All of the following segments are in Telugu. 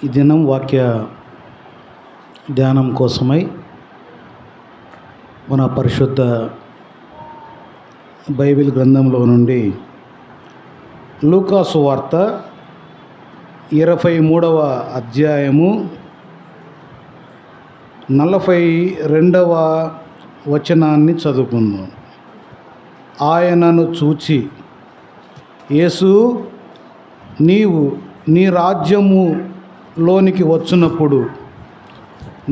ఈ దినం వాక్య ధ్యానం కోసమై మన పరిశుద్ధ బైబిల్ గ్రంథంలో నుండి లూకాసు వార్త 23వ అధ్యాయము 42వ వచనాన్ని చదువుకుందాం. ఆయనను చూచి, యేసు, నీవు నీ రాజ్యములోనికి వచ్చినప్పుడు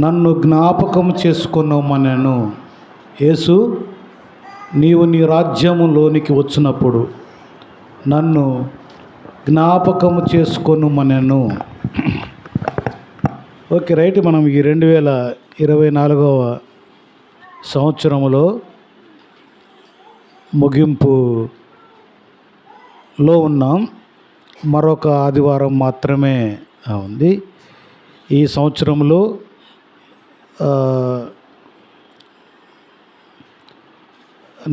నన్ను జ్ఞాపకం చేసుకొనుమనెను. యేసు, నీవు నీ రాజ్యములోనికి వచ్చినప్పుడు నన్ను జ్ఞాపకము చేసుకొనుమనెను. Okay, right. మనం ఈ 2024వ సంవత్సరంలో ముగింపులో ఉన్నాం. మరొక ఆదివారం మాత్రమే ఉంది. ఈ సంవత్సరంలో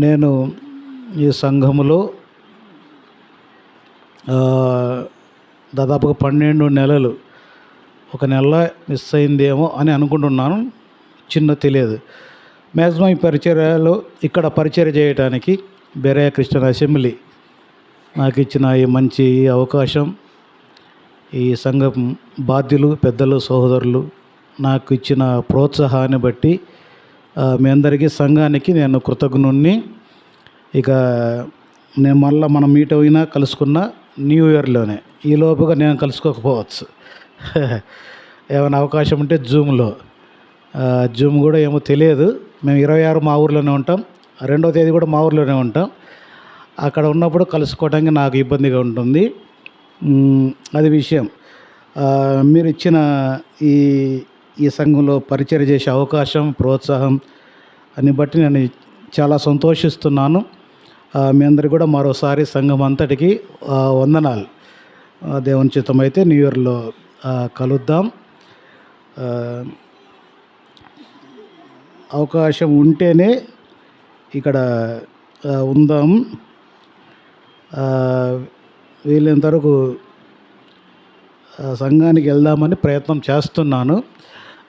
నేను ఈ సంఘములో దాదాపుగా 12 నెలలు, ఒక నెల మిస్ అయిందేమో అని అనుకుంటున్నాను. తెలియదు. మ్యాక్సిమం ఈ పరిచర్యలో ఇక్కడ పరిచర్య చేయడానికి బెరయ క్రిస్టియన్ అసెంబ్లీ నాకు ఇచ్చిన ఈ మంచి అవకాశం, ఈ సంఘం బాధ్యులు, పెద్దలు, సహోదరులు నాకు ఇచ్చిన ప్రోత్సాహాన్ని బట్టి మీ అందరికీ, సంఘానికి నేను కృతజ్ఞుణ్ణి. ఇక నేను మళ్ళీ మనం మీట్ అయినా కలుసుకున్న న్యూ ఇయర్లోనే, ఈ లోపుగా నేను కలుసుకోకపోవచ్చు. ఏమైనా అవకాశం ఉంటే జూమ్ కూడా ఏమో తెలియదు. మేము 26 మా ఊర్లోనే ఉంటాం, 2వ తేదీ కూడా మా ఊర్లోనే ఉంటాం. అక్కడ ఉన్నప్పుడు కలుసుకోవడానికి నాకు ఇబ్బందిగా ఉంటుంది. అది విషయం. మీరు ఇచ్చిన ఈ సంఘంలో పరిచర్య చేసే అవకాశం, ప్రోత్సాహం అని బట్టి నేను చాలా సంతోషిస్తున్నాను. మీ అందరికీ కూడా మరోసారి సంఘం అంతటికి వందనాలు. దేవుని చిత్తమైతే న్యూ ఇయర్లో కలుద్దాం. అవకాశం ఉంటేనే ఇక్కడ ఉందాం. వీలైనంత వరకు సంఘానికి వెళ్దామని ప్రయత్నం చేస్తున్నాను.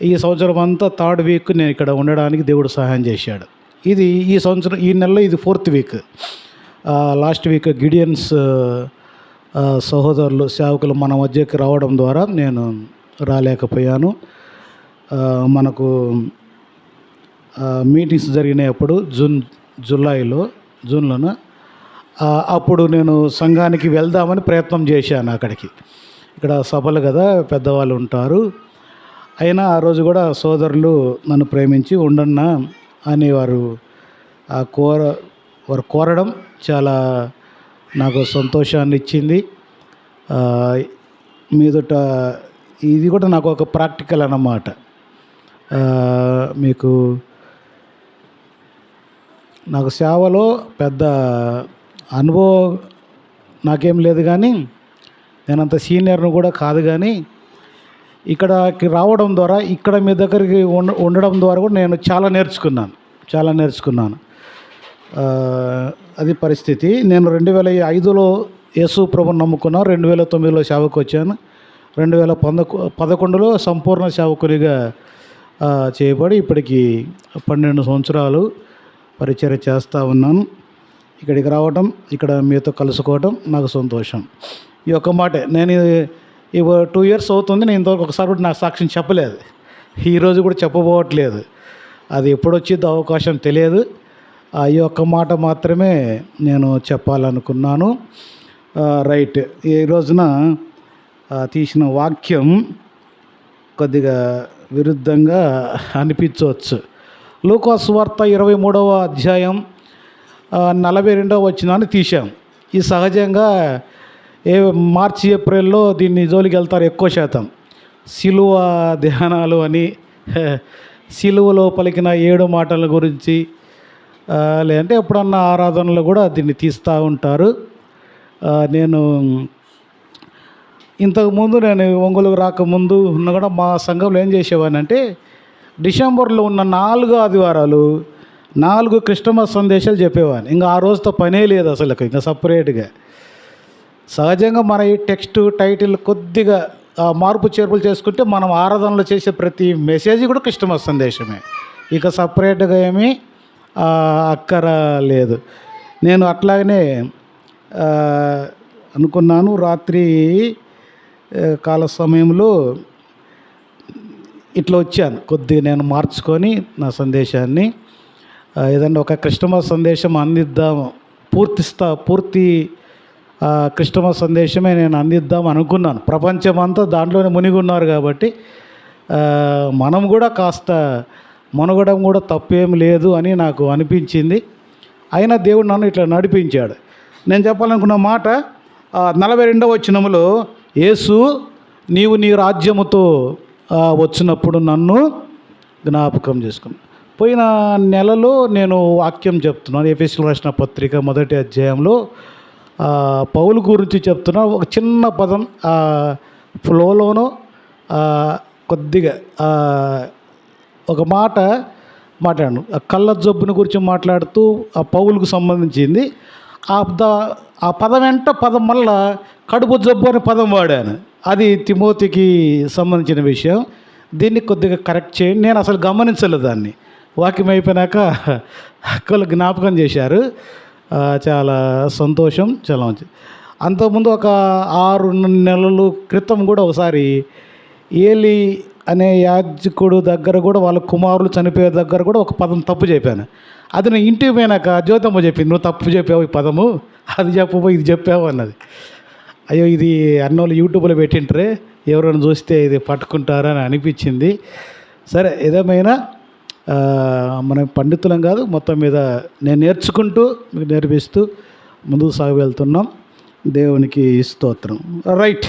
ఈ సంవత్సరం అంతా 3rd వీక్ నేను ఇక్కడ ఉండడానికి దేవుడు సహాయం చేశాడు. ఇది ఈ సంవత్సరం, ఈ నెలలో ఇది 4th week. Last week Gideons సహోదరులు, సేవకులు మన మధ్యకి రావడం ద్వారా నేను రాలేకపోయాను. మనకు మీటింగ్స్ జరిగినప్పుడు జూన్లోన అప్పుడు నేను సంఘానికి వెళ్దామని ప్రయత్నం చేశాను. ఇక్కడ సభలు కదా, పెద్దవాళ్ళు ఉంటారు. అయినా ఆ రోజు కూడా సోదరులు నన్ను ప్రేమించి ఉండన్నా అని వారు కోరడం చాలా నాకు సంతోషాన్ని ఇచ్చింది. మీదట ఇది కూడా నాకు ఒక ప్రాక్టికల్ అన్నమాట. నాకు సేవలో పెద్ద అనుభవం నాకేం లేదు, కానీ నేనంత సీనియర్ను కూడా కాదు. కానీ ఇక్కడికి రావడం ద్వారా, ఇక్కడ మీ దగ్గరికి ఉండడం ద్వారా కూడా నేను చాలా నేర్చుకున్నాను. అది పరిస్థితి. నేను 2005లో యేసు ప్రభుని నమ్ముకున్నాను. 2009లో సేవకు వచ్చాను. 2011లో సంపూర్ణ సేవకునిగా చేయబడి ఇప్పటికి 12 సంవత్సరాలు పరిచర్య చేస్తూ ఉన్నాను. ఇక్కడికి రావటం, ఇక్కడ మీతో కలుసుకోవటం నాకు సంతోషం. ఈ ఒక్క మాటే, నేను 2 ఇయర్స్ అవుతుంది. నేను ఇంతవరకు ఒకసారి కూడా నాకు సాక్ష్యం చెప్పలేదు. ఈరోజు కూడా చెప్పబోవట్లేదు. అది ఎప్పుడొచ్చిద్దో అవకాశం తెలియదు. ఈ ఒక్క మాట మాత్రమే నేను చెప్పాలనుకున్నాను. రైట్. ఈ రోజున తీసిన వాక్యం కొద్దిగా విరుద్ధంగా అనిపించవచ్చు. లూకాసు వార్త 23వ అధ్యాయం 42వ వచనాన్ని తీశాం. ఈ సహజంగా మార్చి, ఏప్రిల్లో దీన్ని జోలికి వెళ్తారు ఎక్కువ శాతం. సిలువ ధ్యానాలు అని, సిలువలో పలికిన 7 మాటల గురించి, లేదంటే ఎప్పుడన్నా ఆరాధనలో కూడా దీన్ని తీస్తూ ఉంటారు. నేను ఇంతకుముందు, నేను ఒంగోలుకు రాకముందు ఉన్న కూడా మా సంఘంలో ఏం చేసేవాడిని అంటే, డిసెంబర్లో ఉన్న 4 ఆదివారాలు 4 క్రిస్టమస్ సందేశాలు చెప్పేవాడిని. ఇంకా ఆ రోజుతో పనే లేదు అసలు, ఇంకా సపరేట్గా. సహజంగా మన ఈ టెక్స్ట్ టైటిల్ కొద్దిగా మార్పు చేర్పులు చేసుకుంటే మనం ఆరాధనలో చేసే ప్రతి మెసేజ్ కూడా క్రిస్టమస్ సందేశమే. ఇక సపరేట్గా ఏమీ అక్కర లేదు. నేను అట్లాగనే అనుకున్నాను. రాత్రి కాల సమయంలో ఇట్లా వచ్చాను, కొద్దిగా నేను మార్చుకొని నా సందేశాన్ని ఏదన్నా ఒక క్రిస్టమస్ సందేశం అందిద్దాము, పూర్తి క్రిస్టమస్ సందేశమే నేను అందిద్దాం అనుకున్నాను. ప్రపంచమంతా దాంట్లోనే మునిగి ఉన్నారు కాబట్టి మనం కూడా కాస్త మునగడం కూడా తప్పేం లేదు అని నాకు అనిపించింది. అయినా దేవుడు నన్ను ఇట్లా నడిపించాడు. నేను చెప్పాలనుకున్న మాట 42వ వచనంలో, యేసు నీవు నీ రాజ్యముతో వచ్చినప్పుడు నన్ను జ్ఞాపకం చేసుకున్నాను. పోయిన నెలలో నేను వాక్యం చెప్తున్నాను. ఎఫెసీయులకు రాసిన పత్రిక 1వ అధ్యాయంలో పౌలు గురించి చెప్తున్నా. ఒక చిన్న పదం ఫ్లోలోనో కొద్దిగా ఒక మాట మాట్లాడాను. కళ్ళ జబ్బుని గురించి మాట్లాడుతూ ఆ పౌలుకు సంబంధించింది. ఆ పదం వెంట పదం మళ్ళా కడుపు జబ్బు అనే పదం వాడాను. అది తిమోతికి సంబంధించిన విషయం. దీన్ని కొద్దిగా కరెక్ట్ చేయండి. నేను అసలు గమనించలేదు దాన్ని. వాక్యం అయిపోయినాక అక్కలు జ్ఞాపకం చేశారు. చాలా సంతోషం, చాలా మంచిది. అంతకుముందు ఒక 6 నెలల క్రితం కూడా ఒకసారి ఏలి అనే యాజకుడు దగ్గర కూడా వాళ్ళ కుమారులు చనిపోయే దగ్గర కూడా ఒక పదం తప్పు చెప్పాను. అది నేను ఇంటికి పోయినాక జ్యోతమ్మ చెప్పింది, నువ్వు తప్పు చెప్పావు ఈ పదము, అది చెప్పబోయి ఇది చెప్పావు అన్నది. అయ్యో ఇది అన్నోళ్ళు యూట్యూబ్లో పెట్టింటారే, ఎవరైనా చూస్తే ఇది పట్టుకుంటారని అనిపించింది. సరే, ఏదేమైనా మనం పండితులం కాదు, మొత్తం మీద నేను నేర్చుకుంటూ మీకు నేర్పిస్తూ ముందుకు సాగి వెళ్తున్నాం. దేవునికి స్తోత్రం. రైట్,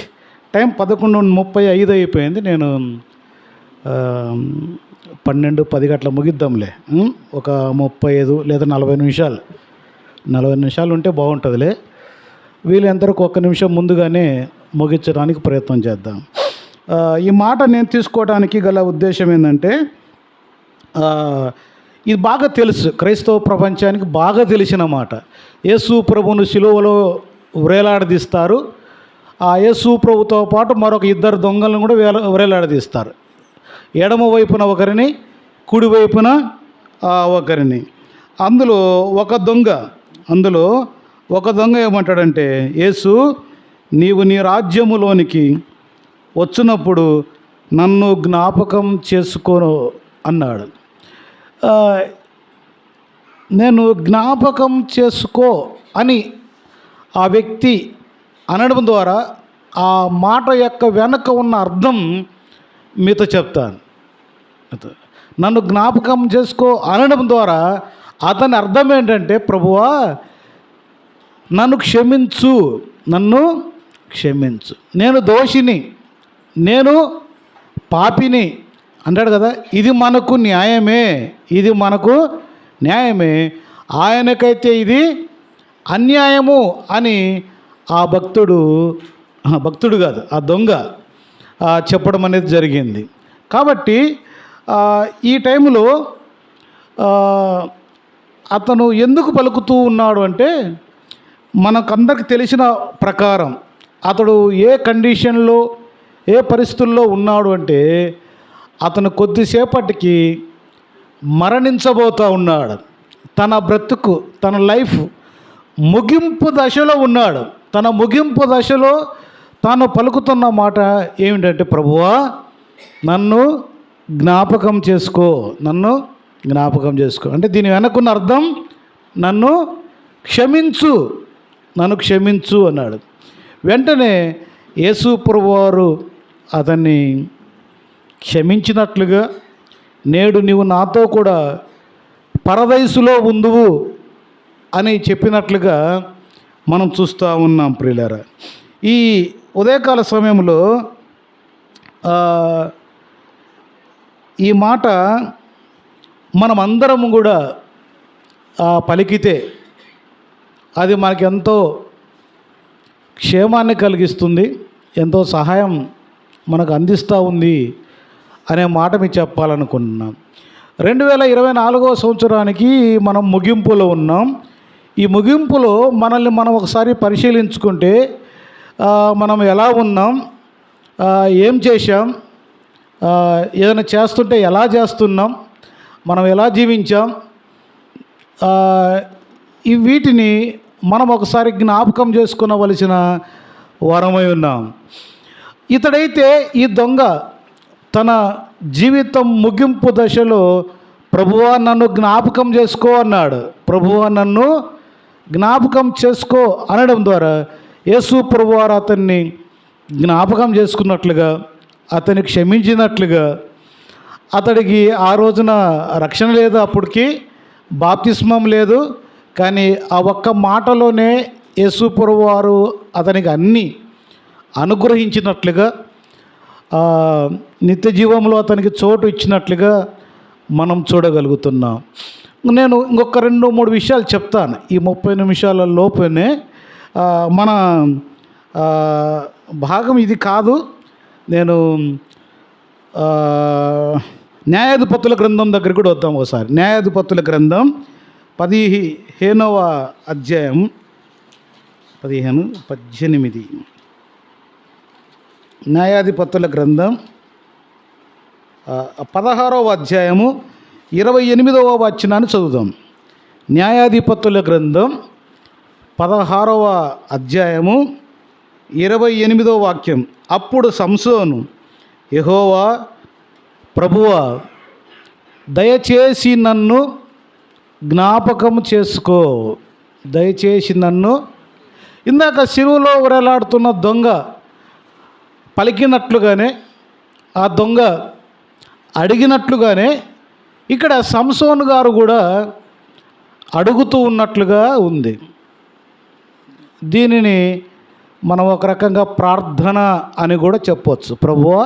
టైం 11:35 అయిపోయింది. నేను 12:10 గంటల ముగిద్దాంలే. ఒక 35 లేదా 40 నిమిషాలు, 40 నిమిషాలు ఉంటే బాగుంటుందిలే. వీలైనంతవరకు 1 నిమిషం ముందుగానే ముగించడానికి ప్రయత్నం చేద్దాం. ఈ మాట నేను తీసుకోవడానికి గల ఉద్దేశం ఏంటంటే, ఇది బాగా తెలుసు, క్రైస్తవ ప్రపంచానికి బాగా తెలిసిన మాట. యేసు ప్రభువును సిలువలో వేలాడదీస్తారు. ఆ యేసు ప్రభుతో పాటు మరొక 2 దొంగలను కూడా వేలాడదీస్తారు. ఎడమ వైపున ఒకరిని, కుడి వైపున ఒకరిని. అందులో ఒక దొంగ ఏమంటాడంటే, యేసు నీవు నీ రాజ్యములోనికి వచ్చినప్పుడు నన్ను జ్ఞాపకం చేసుకోను అన్నాడు. నేను జ్ఞాపకం చేసుకో అని ఆ వ్యక్తి అనడం ద్వారా ఆ మాట యొక్క వెనక ఉన్న అర్థం మీతో చెప్తాను. నన్ను జ్ఞాపకం చేసుకో అనడం ద్వారా అతని అర్థం ఏంటంటే, ప్రభువా నన్ను క్షమించు, నేను దోషిని, నేను పాపిని అంటాడు కదా. ఇది మనకు న్యాయమే, ఆయనకైతే ఇది అన్యాయము అని ఆ భక్తుడు కాదు, ఆ దొంగ చెప్పడం అనేది జరిగింది. కాబట్టి ఈ టైంలో అతను ఎందుకు పలుకుతూ ఉన్నాడు అంటే, మనకందరికి తెలిసిన ప్రకారం అతడు ఏ కండిషన్లో, ఏ పరిస్థితుల్లో ఉన్నాడు అంటే, అతను కొద్దిసేపటికి మరణించబోతూ ఉన్నాడు. తన బ్రతుకు, తన లైఫ్ ముగింపు దశలో ఉన్నాడు. తన ముగింపు దశలో తాను పలుకుతున్న మాట ఏమిటంటే, ప్రభువా నన్ను జ్ఞాపకం చేసుకో అంటే దీని వెనకున్న అర్థం నన్ను క్షమించు అన్నాడు. వెంటనే యేసు ప్రభువారు అతన్ని క్షమించినట్లుగా, నేడు నీవు నాతో కూడా పరదైసులో ఉందువు అని చెప్పినట్లుగా మనం చూస్తూ ఉన్నాం ప్రియులారా. ఈ ఉదయకాల సమయంలో ఈ మాట మనం అందరం కూడా పలికితే అది మనకి ఎంతో క్షేమాన్ని కలిగిస్తుంది, ఎంతో సహాయం మనకు అందిస్తూ ఉంది అనే మాట మీకు చెప్పాలనుకుంటున్నాం. 2024వ సంవత్సరానికి మనం ముగింపులో ఉన్నాం. ఈ ముగింపులో మనల్ని మనం ఒకసారి పరిశీలించుకుంటే మనం ఎలా ఉన్నాం, ఏం చేశాం, ఏదైనా చేస్తుంటే ఎలా చేస్తున్నాం, మనం ఎలా జీవించాం, వీటిని మనం ఒకసారి జ్ఞాపకం చేసుకునవలసిన వరమై ఉన్నాం. ఇతడైతే ఈ దొంగ తన జీవితం ముగింపు దశలో ప్రభువా నన్ను జ్ఞాపకం చేసుకో అన్నాడు. ప్రభువా నన్ను జ్ఞాపకం చేసుకో అనడం ద్వారా యేసు ప్రభువారు అతన్ని జ్ఞాపకం చేసుకున్నట్లుగా, అతన్ని క్షమించినట్లుగా, అతడికి ఆ రోజున రక్షణ లేదు, అప్పటికి బాప్తిస్మం లేదు. కానీ ఆ ఒక్క మాటలోనే యేసు ప్రభువారు అతనికి అన్నీ అనుగ్రహించినట్లుగా, నిత్య జీవంలో అతనికి చోటు ఇచ్చినట్లుగా మనం చూడగలుగుతున్నాం. నేను ఇంకొక 2-3 విషయాలు చెప్తాను. ఈ 30 నిమిషాల లోపునే మన భాగం ఇది కాదు. నేను న్యాయాధిపతుల గ్రంథం దగ్గర కూడా వద్దాం ఒకసారి. న్యాయాధిపతుల గ్రంథం 15వ అధ్యాయం 18. న్యాయాధిపతుల గ్రంథం 16వ అధ్యాయము 28వ వచనాన్ని చదువుదాం. న్యాయాధిపతుల గ్రంథం 16వ అధ్యాయము 28వ వాక్యం. అప్పుడు సంసోను, యెహోవా ప్రభువా దయచేసి నన్ను జ్ఞాపకం చేసుకో, దయచేసి నన్ను. ఇందాక శిలువలో వేలాడుతున్న దొంగ పలికినట్లుగానే, ఆ దొంగ అడిగినట్లుగానే ఇక్కడ సంసోను గారు కూడా అడుగుతూ ఉన్నట్లుగా ఉంది. దీనిని మనం ఒక రకంగా ప్రార్థన అని కూడా చెప్పవచ్చు. ప్రభువా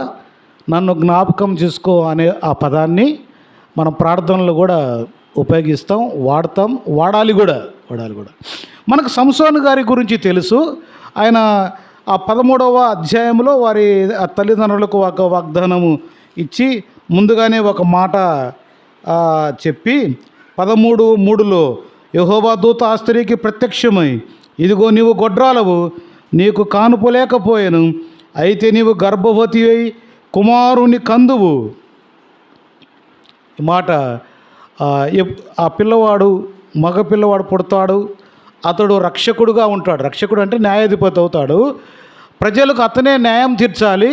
నన్ను జ్ఞాపకం చేసుకో అనే ఆ పదాన్ని మనం ప్రార్థనలు కూడా ఉపయోగిస్తాం, వాడాలి కూడా. మనకు సంసోను గారి గురించి తెలుసు. ఆయన ఆ 13వ అధ్యాయంలో వారి తల్లిదండ్రులకు ఒక వాగ్దానము ఇచ్చి ముందుగానే ఒక మాట చెప్పి 13:3లో యెహోవా దూత ఆ స్త్రీకి ప్రత్యక్షమై, ఇదిగో నీవు గొడ్రాలవు, నీకు కానుపు లేకపోయాను, అయితే నీవు గర్భవతి అయి కుమారుని కందువు. ఈ మాట ఆ పిల్లవాడు మగ పిల్లవాడు పుడతాడు, అతడు రక్షకుడుగా ఉంటాడు. రక్షకుడు అంటే న్యాయాధిపతి అవుతాడు. ప్రజలకు అతనే న్యాయం తీర్చాలి,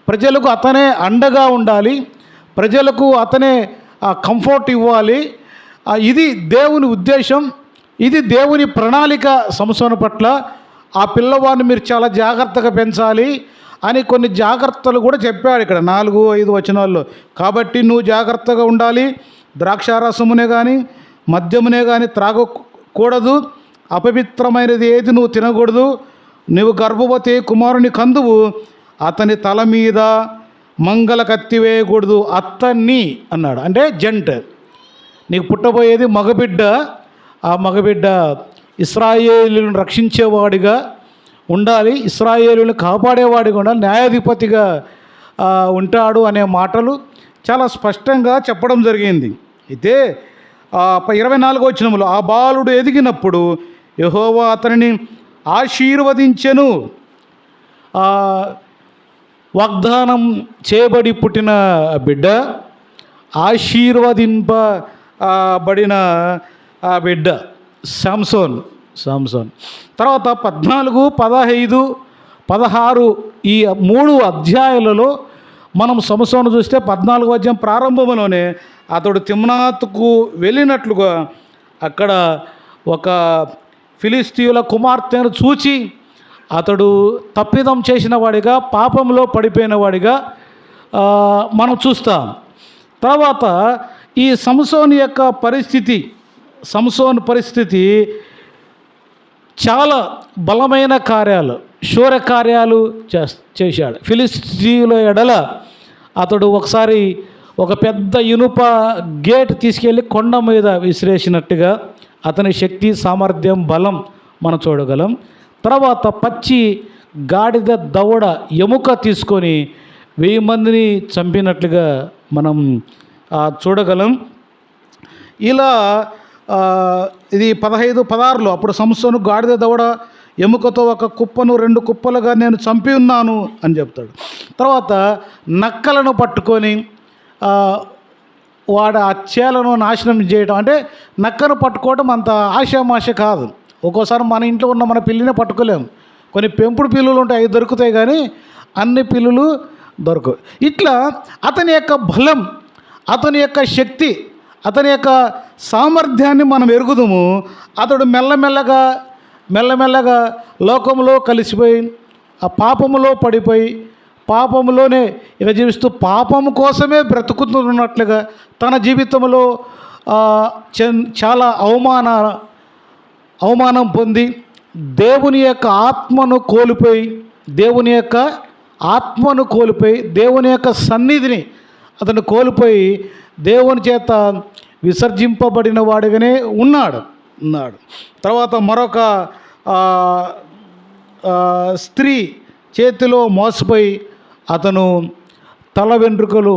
ప్రజలకు అతనే అండగా ఉండాలి, ప్రజలకు అతనే కంఫర్ట్ ఇవ్వాలి. ఇది దేవుని ఉద్దేశం, ఇది దేవుని ప్రణాళిక సంసోను పట్ల. ఆ పిల్లవాడిని మీరు చాలా జాగ్రత్తగా పెంచాలి అని కొన్ని జాగ్రత్తలు కూడా చెప్పాడు ఇక్కడ 4-5 వచనాల్లో. కాబట్టి నువ్వు జాగ్రత్తగా ఉండాలి, ద్రాక్షారసమునే కానీ మద్యమునే కానీ త్రాగకూడదు, అపవిత్రమైనది ఏది నువ్వు తినకూడదు, నువ్వు గర్భవతి కుమారుని కందువు, అతని తల మీద మంగళ కత్తి వేయకూడదు, అతన్ని అన్నాడు. అంటే జంట్, నీకు పుట్టబోయేది మగబిడ్డ. ఆ మగబిడ్డ ఇశ్రాయేలులను రక్షించేవాడిగా ఉండాలి, ఇశ్రాయేలులను కాపాడేవాడిగా ఉండాలి, న్యాయాధిపతిగా ఉంటాడు అనే మాటలు చాలా స్పష్టంగా చెప్పడం జరిగింది. అయితే 24వ వచనంలో ఆ బాలుడు ఎదిగినప్పుడు యెహోవా అతనిని ఆశీర్వదించెను. వాగ్దానం చేయబడి పుట్టిన బిడ్డ, ఆశీర్వదింపబడిన ఆ బిడ్డ సంసోన్. తర్వాత 14, 15, 16 ఈ 3 అధ్యాయాలలో మనం సంసోను చూస్తే 14వ అధ్యాయం ప్రారంభంలోనే అతడు తిమ్నాతుకు వెళ్ళినట్లుగా అక్కడ ఒక ఫిలిస్తీయుల కుమార్తెను చూచి అతడు తప్పిదం చేసిన వాడిగా, పాపంలో పడిపోయిన వాడిగా మనం చూస్తాం. తర్వాత ఈ సంసోను యొక్క పరిస్థితి చాలా బలమైన కార్యాలు, శూర కార్యాలు చేశాడు. ఫిలిస్తీయుల ఎడల అతడు ఒకసారి ఒక పెద్ద ఇనుప గేట్ తీసుకెళ్ళి కొండ మీద విసిరేసినట్టుగా అతని శక్తి, సామర్థ్యం, బలం మనం చూడగలం. తర్వాత పచ్చి గాడిద దవడ ఎముక తీసుకొని 1000 మందిని చంపినట్లుగా మనం చూడగలం. ఇలా ఇది 15, 16లో అప్పుడు సంసోను గాడిద దవడ ఎముకతో ఒక కుప్పను 2 కుప్పలుగా నేను చంపి ఉన్నాను అని చెప్తాడు. తర్వాత నక్కలను పట్టుకొని వాడు ఆ చేలను నాశనం చేయడం, అంటే నక్కను పట్టుకోవడం అంత ఆశామాష కాదు. ఒక్కోసారి మన ఇంట్లో ఉన్న మన పిల్లినే పట్టుకోలేము. కొన్ని పెంపుడు పిల్లులు ఉంటాయి, అవి దొరుకుతాయి, కానీ అన్ని పిల్లులు దొరకవు. ఇట్లా అతని యొక్క బలం, అతని యొక్క శక్తి, అతని యొక్క సామర్థ్యాన్ని మనం ఎరుగుదాము. అతడు మెల్లమెల్లగా లోకంలో కలిసిపోయి ఆ పాపములో పడిపోయి పాపములోనే ఇక జీవిస్తూ పాపము కోసమే బ్రతుకుతున్నట్లుగా తన జీవితంలో చాలా అవమానం పొంది దేవుని యొక్క ఆత్మను కోల్పోయి దేవుని యొక్క సన్నిధిని అతను కోల్పోయి దేవుని చేత విసర్జింపబడిన వాడిగానే ఉన్నాడు. తర్వాత మరొక స్త్రీ చేతిలో మోసపోయి అతను తల వెంట్రుకలు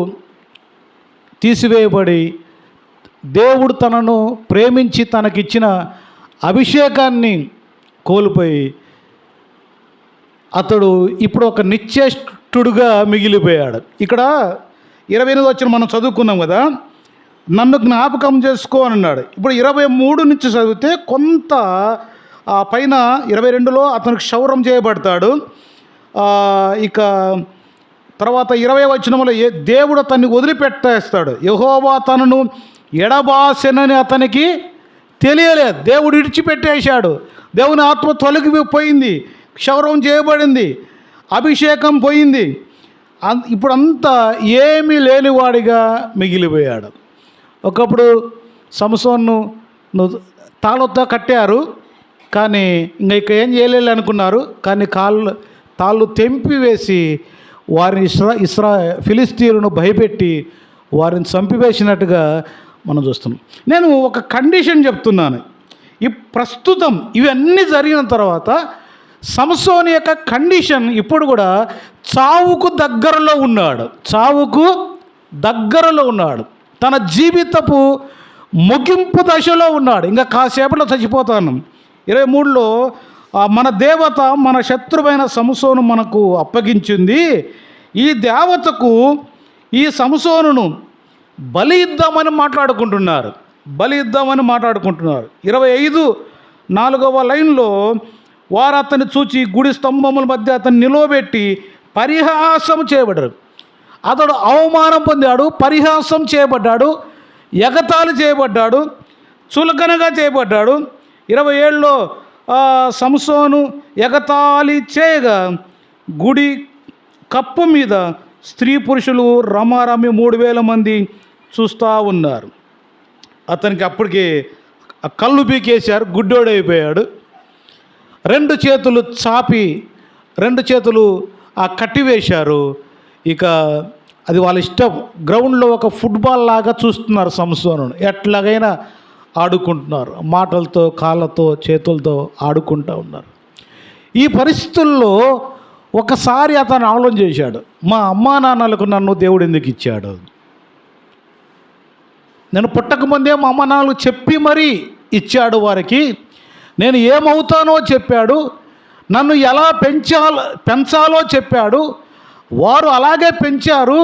తీసివేయబడి దేవుడు తనను ప్రేమించి తనకిచ్చిన అభిషేకాన్ని కోల్పోయి అతడు ఇప్పుడు ఒక నిశ్చేష్టుడుగా మిగిలిపోయాడు. ఇక్కడ 28 వచ్చిన మనం చదువుకున్నాం కదా, నన్ను జ్ఞాపకం చేసుకో అని అన్నాడు. ఇప్పుడు 23 నుంచి చదివితే కొంత పైన 22లో అతనికి క్షౌరం చేయబడతాడు. ఇక తర్వాత 20 వచనంలో దేవుడు అతన్ని వదిలిపెట్టేస్తాడు. యెహోవా తనను ఎడబాసెనని అతనికి తెలియలేదు. దేవుడు విడిచిపెట్టేశాడు. దేవుని ఆత్మ తొలగిపోయింది, క్షౌరం చేయబడింది, అభిషేకం పోయింది. ఇప్పుడంతా ఏమీ లేనివాడిగా మిగిలిపోయాడు. ఒకప్పుడు సంసోన్ను తాళ్ళతో కట్టారు, కానీ ఇక ఏం చేయలేదు అనుకున్నారు. కానీ తాళ్ళు తెంపివేసి వారిని ఫిలిస్తీయులను భయపెట్టి వారిని చంపివేసినట్టుగా మనం చూస్తున్నాం. నేను ఒక కండిషన్ చెప్తున్నాను. ప్రస్తుతం ఇవన్నీ జరిగిన తర్వాత సంసోను యొక్క కండిషన్ ఇప్పుడు కూడా చావుకు దగ్గరలో ఉన్నాడు. తన జీవితపు ముగింపు దశలో ఉన్నాడు. ఇంకా కాసేపట్లో చచ్చిపోతాను. 23లో మన దేవత మన శత్రువైన సంసోను మనకు అప్పగించింది. ఈ దేవతకు ఈ సంసోనును బలి ఇద్దామని మాట్లాడుకుంటున్నారు. 25 లైన్లో వారు అతన్ని చూచి గుడి స్తంభముల మధ్య అతన్ని నిలవబెట్టి పరిహాసం చేయబడ్డారు. అతడు అవమానం పొందాడు, పరిహాసం చేయబడ్డాడు, ఎగతాళి చేయబడ్డాడు, చులకనగా చేయబడ్డాడు. 27లో సంసోను ఎగతాళి చేయగా గుడి కప్పు మీద స్త్రీ పురుషులు రమారమి 3000 మంది చూస్తూ ఉన్నారు. అతనికి అప్పటికి కళ్ళు పీకేశారు, గుడ్డోడైపోయాడు. 2 చేతులు చాపి 2 చేతులు కట్టివేశారు. ఇక అది వాళ్ళ ఇష్టం. గ్రౌండ్లో ఒక ఫుట్బాల్ లాగా చూస్తున్నారు సంసోను. ఎట్లాగైనా ఆడుకుంటున్నారు, మాటలతో, కాళ్ళతో, చేతులతో ఆడుకుంటూ ఉన్నారు. ఈ పరిస్థితుల్లో ఒకసారి అతను ఆలోచన చేశాడు, మా అమ్మా నాన్నలకు నన్ను దేవుడు ఎందుకు ఇచ్చాడు? నేను పుట్టకముందే మా అమ్మ నాన్నలు చెప్పి మరీ ఇచ్చాడు వారికి. నేను ఏమవుతానో చెప్పాడు, నన్ను ఎలా పెంచాలో చెప్పాడు. వారు అలాగే పెంచారు.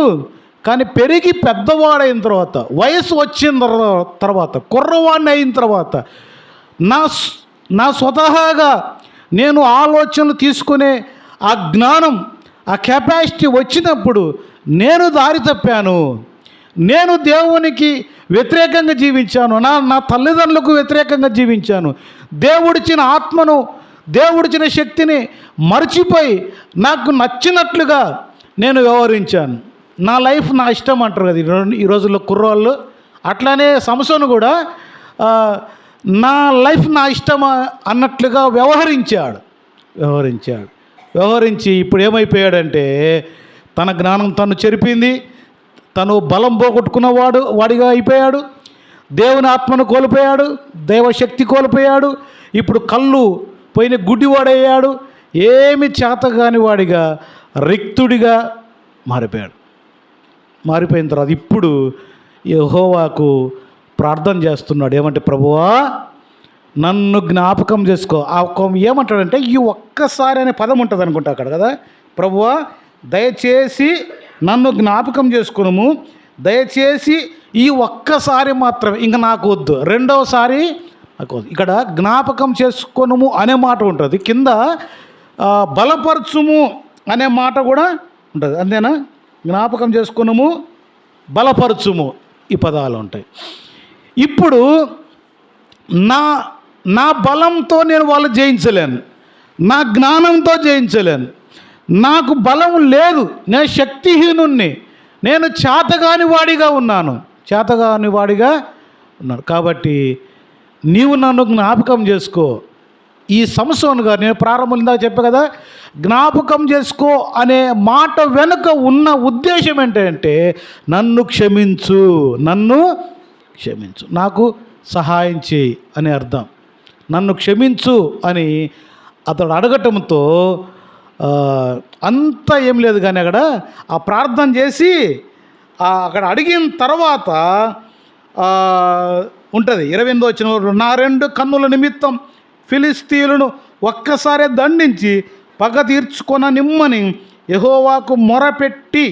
కానీ పెరిగి పెద్దవాడైన తర్వాత, వయసు వచ్చిన తర్వాత, కుర్రవాడిని అయిన తర్వాత, నా స్వతహాగా నేను ఆలోచనలు తీసుకునే ఆ జ్ఞానం, ఆ కెపాసిటీ వచ్చినప్పుడు నేను దారి తప్పాను. నేను దేవునికి వ్యతిరేకంగా జీవించాను, నా తల్లిదండ్రులకు వ్యతిరేకంగా జీవించాను. దేవుడిచ్చిన ఆత్మను, దేవుడిచ్చిన శక్తిని మర్చిపోయి నాకు నచ్చినట్లుగా నేను వ్యవహరించాను. నా లైఫ్ నా ఇష్టం అంటారు కదా ఈ రోజుల్లో కుర్రోళ్ళు. అట్లానే సంసోను కూడా నా లైఫ్ నా ఇష్టం అన్నట్లుగా వ్యవహరించి ఇప్పుడు ఏమైపోయాడంటే తన జ్ఞానం తను చెరిపింది, తను బలం వాడిగా అయిపోయాడు, దేవుని ఆత్మను కోల్పోయాడు, దైవశక్తి కోల్పోయాడు. ఇప్పుడు కళ్ళు పోయిన గుడ్డివాడయ్యాడు. ఏమి చేతగాని వాడిగా, రిక్తుడిగా మారిపోయిన తర్వాత ఇప్పుడు యెహోవాకు ప్రార్థన చేస్తున్నాడు. ఏమంటే, ప్రభువా నన్ను జ్ఞాపకం చేసుకో. ఏమంటాడంటే ఈ ఒక్కసారి అనే పదం ఉంటుంది అనుకుంటా అక్కడ కదా. ప్రభువా దయచేసి నన్ను జ్ఞాపకం చేసుకును, దయచేసి ఈ ఒక్కసారి మాత్రమే, ఇంకా నాకు వద్దు, రెండవసారి నాకు వద్దు. ఇక్కడ జ్ఞాపకం చేసుకొనుము అనే మాట ఉంటుంది, కింద బలపరచుము అనే మాట కూడా ఉంటుంది. అంతేనా? జ్ఞాపకం చేసుకునుము, బలపరచుము, ఈ పదాలు ఉంటాయి. ఇప్పుడు నా బలంతో నేను వాళ్ళు జయించలేను, నా జ్ఞానంతో జయించలేను, నాకు బలం లేదు, నేను శక్తిహీనుణ్ణి, నేను చేతగాని వాడిగా ఉన్నాను. కాబట్టి నీవు నన్ను జ్ఞాపకం చేసుకో. ఈ సంసోను గారు, నేను ప్రారంభం ఇందాక చెప్పా కదా, జ్ఞాపకం చేసుకో అనే మాట వెనుక ఉన్న ఉద్దేశం ఏంటంటే నన్ను క్షమించు, నాకు సహాయం చేయి అని అర్థం. నన్ను క్షమించు అని అతడు అడగటంతో అంతా ఏం లేదు కానీ అక్కడ ఆ ప్రార్థన చేసి అక్కడ అడిగిన తర్వాత ఉంటుంది 28వ వచనం, నా 2 కన్నుల నిమిత్తం ఫిలిస్తీయులను ఒక్కసారి దండించి పగ తీర్చుకొన నిమ్మని యెహోవాకు మొరపెట్టి